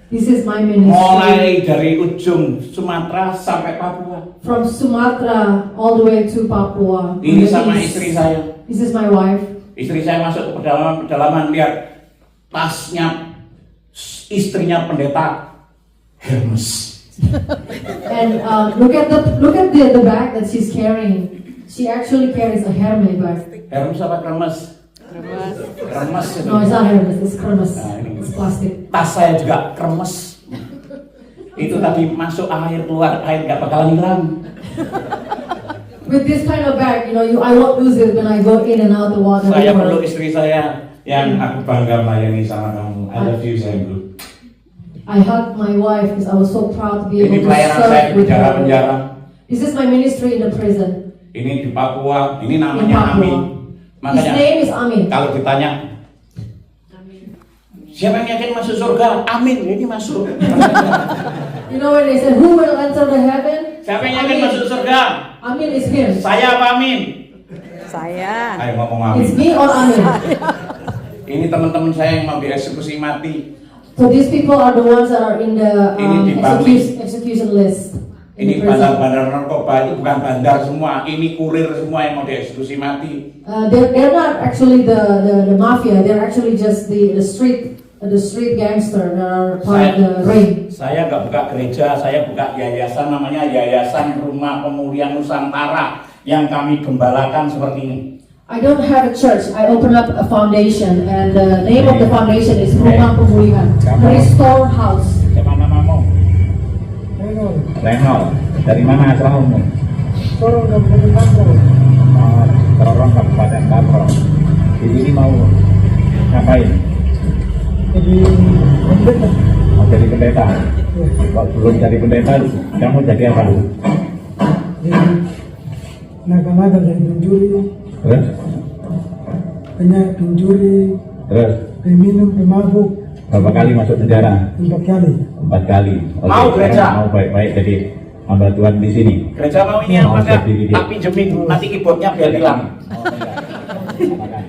C: This is my ministry.
A: Mulai dari ujung Sumatera sampai Papua.
C: From Sumatra all the way to Papua.
A: Ini
C: in the
A: sama
C: east.
A: istri saya.
C: This is my wife.
A: Istri saya masuk ke pedalaman lihat tasnya istrinya pendeta Hermes.
C: And look at the bag that she's carrying. She actually carries a Hermes bag.
A: Hermes apa Hermes? Hermes itu.
C: No, it's not Hermes. It's Hermes.
A: Nah, ini.
C: It's plastic.
A: Tas saya juga kremes. Itu tadi masuk air keluar air nggak bakalan hilang.
C: With this kind of bag, I won't lose it when I go in and out the water.
A: Saya perlu istri saya yang aku bangga melayani sama kamu. I love you sayang.
C: I hugged my wife because I was so proud to be
A: Ini
C: able to
A: pelayanan saya
C: serve
A: di
C: with her.
A: penjara-penjara.
C: This is my ministry in the prison.
A: Ini di Papua. Ini
C: In
A: namanya
C: Papua.
A: Amin.
C: His
A: Makanya
C: name is Amin.
A: kalau ditanya siapa yang yakin masuk surga? Amin. Ini masuk.
C: You know when they said who will enter the heaven?
A: Siapa yang yakin
C: Amin.
A: masuk surga?
C: Amin is him.
A: Saya apa Amin?
B: Saya.
A: Ayo ngomong
C: It's
A: Amin.
C: me or Amin.
A: Ini teman-teman saya yang mau dieksekusi mati.
C: So these people are the ones that are in the
A: Ini di Bangli.
C: execution list. In
A: Ini
C: the prison.
A: bandar-bandar narkoba itu bukan bandar semua. Ini kurir semua yang mau dieksekusi mati.
C: They're not actually the mafia. They're actually just the street gangster that are part of the ring.
A: Saya nggak buka gereja, saya buka yayasan namanya Yayasan Rumah Pemulihan Nusantara yang kami gembalakan seperti ini.
C: I don't have a church. I open up a foundation, and the name of the foundation is Rumah Pemulihan, Restore House.
A: Siapa namamu? Renol. Dari mana asalmu?
D: Sorong Kabupaten Kampung.
E: Sorong Kabupaten Kampung. Di sini mau ngapain?
D: Jadi pendeta.
E: Mau jadi pendeta?
D: Ya.
E: Kalau belum jadi pendeta, kamu jadi apa?
D: Jadi naga-naga dari pencuri,
E: Terus?
D: pencuri,
E: Terus?
D: peminum, pemabuk,
E: Berapa kali masuk penjara?
D: 4 kali.
E: 4 kali. Oke,
A: Mau
E: sekarang
A: gereja?
E: Mau baik-baik jadi hamba Tuhan di sini.
A: Gereja mau ini
E: Mau
A: apa enggak?
E: berdiri di-
A: Tak pinjemin, nanti keyboardnya biar hilang.
E: Oh, enggak. Makan.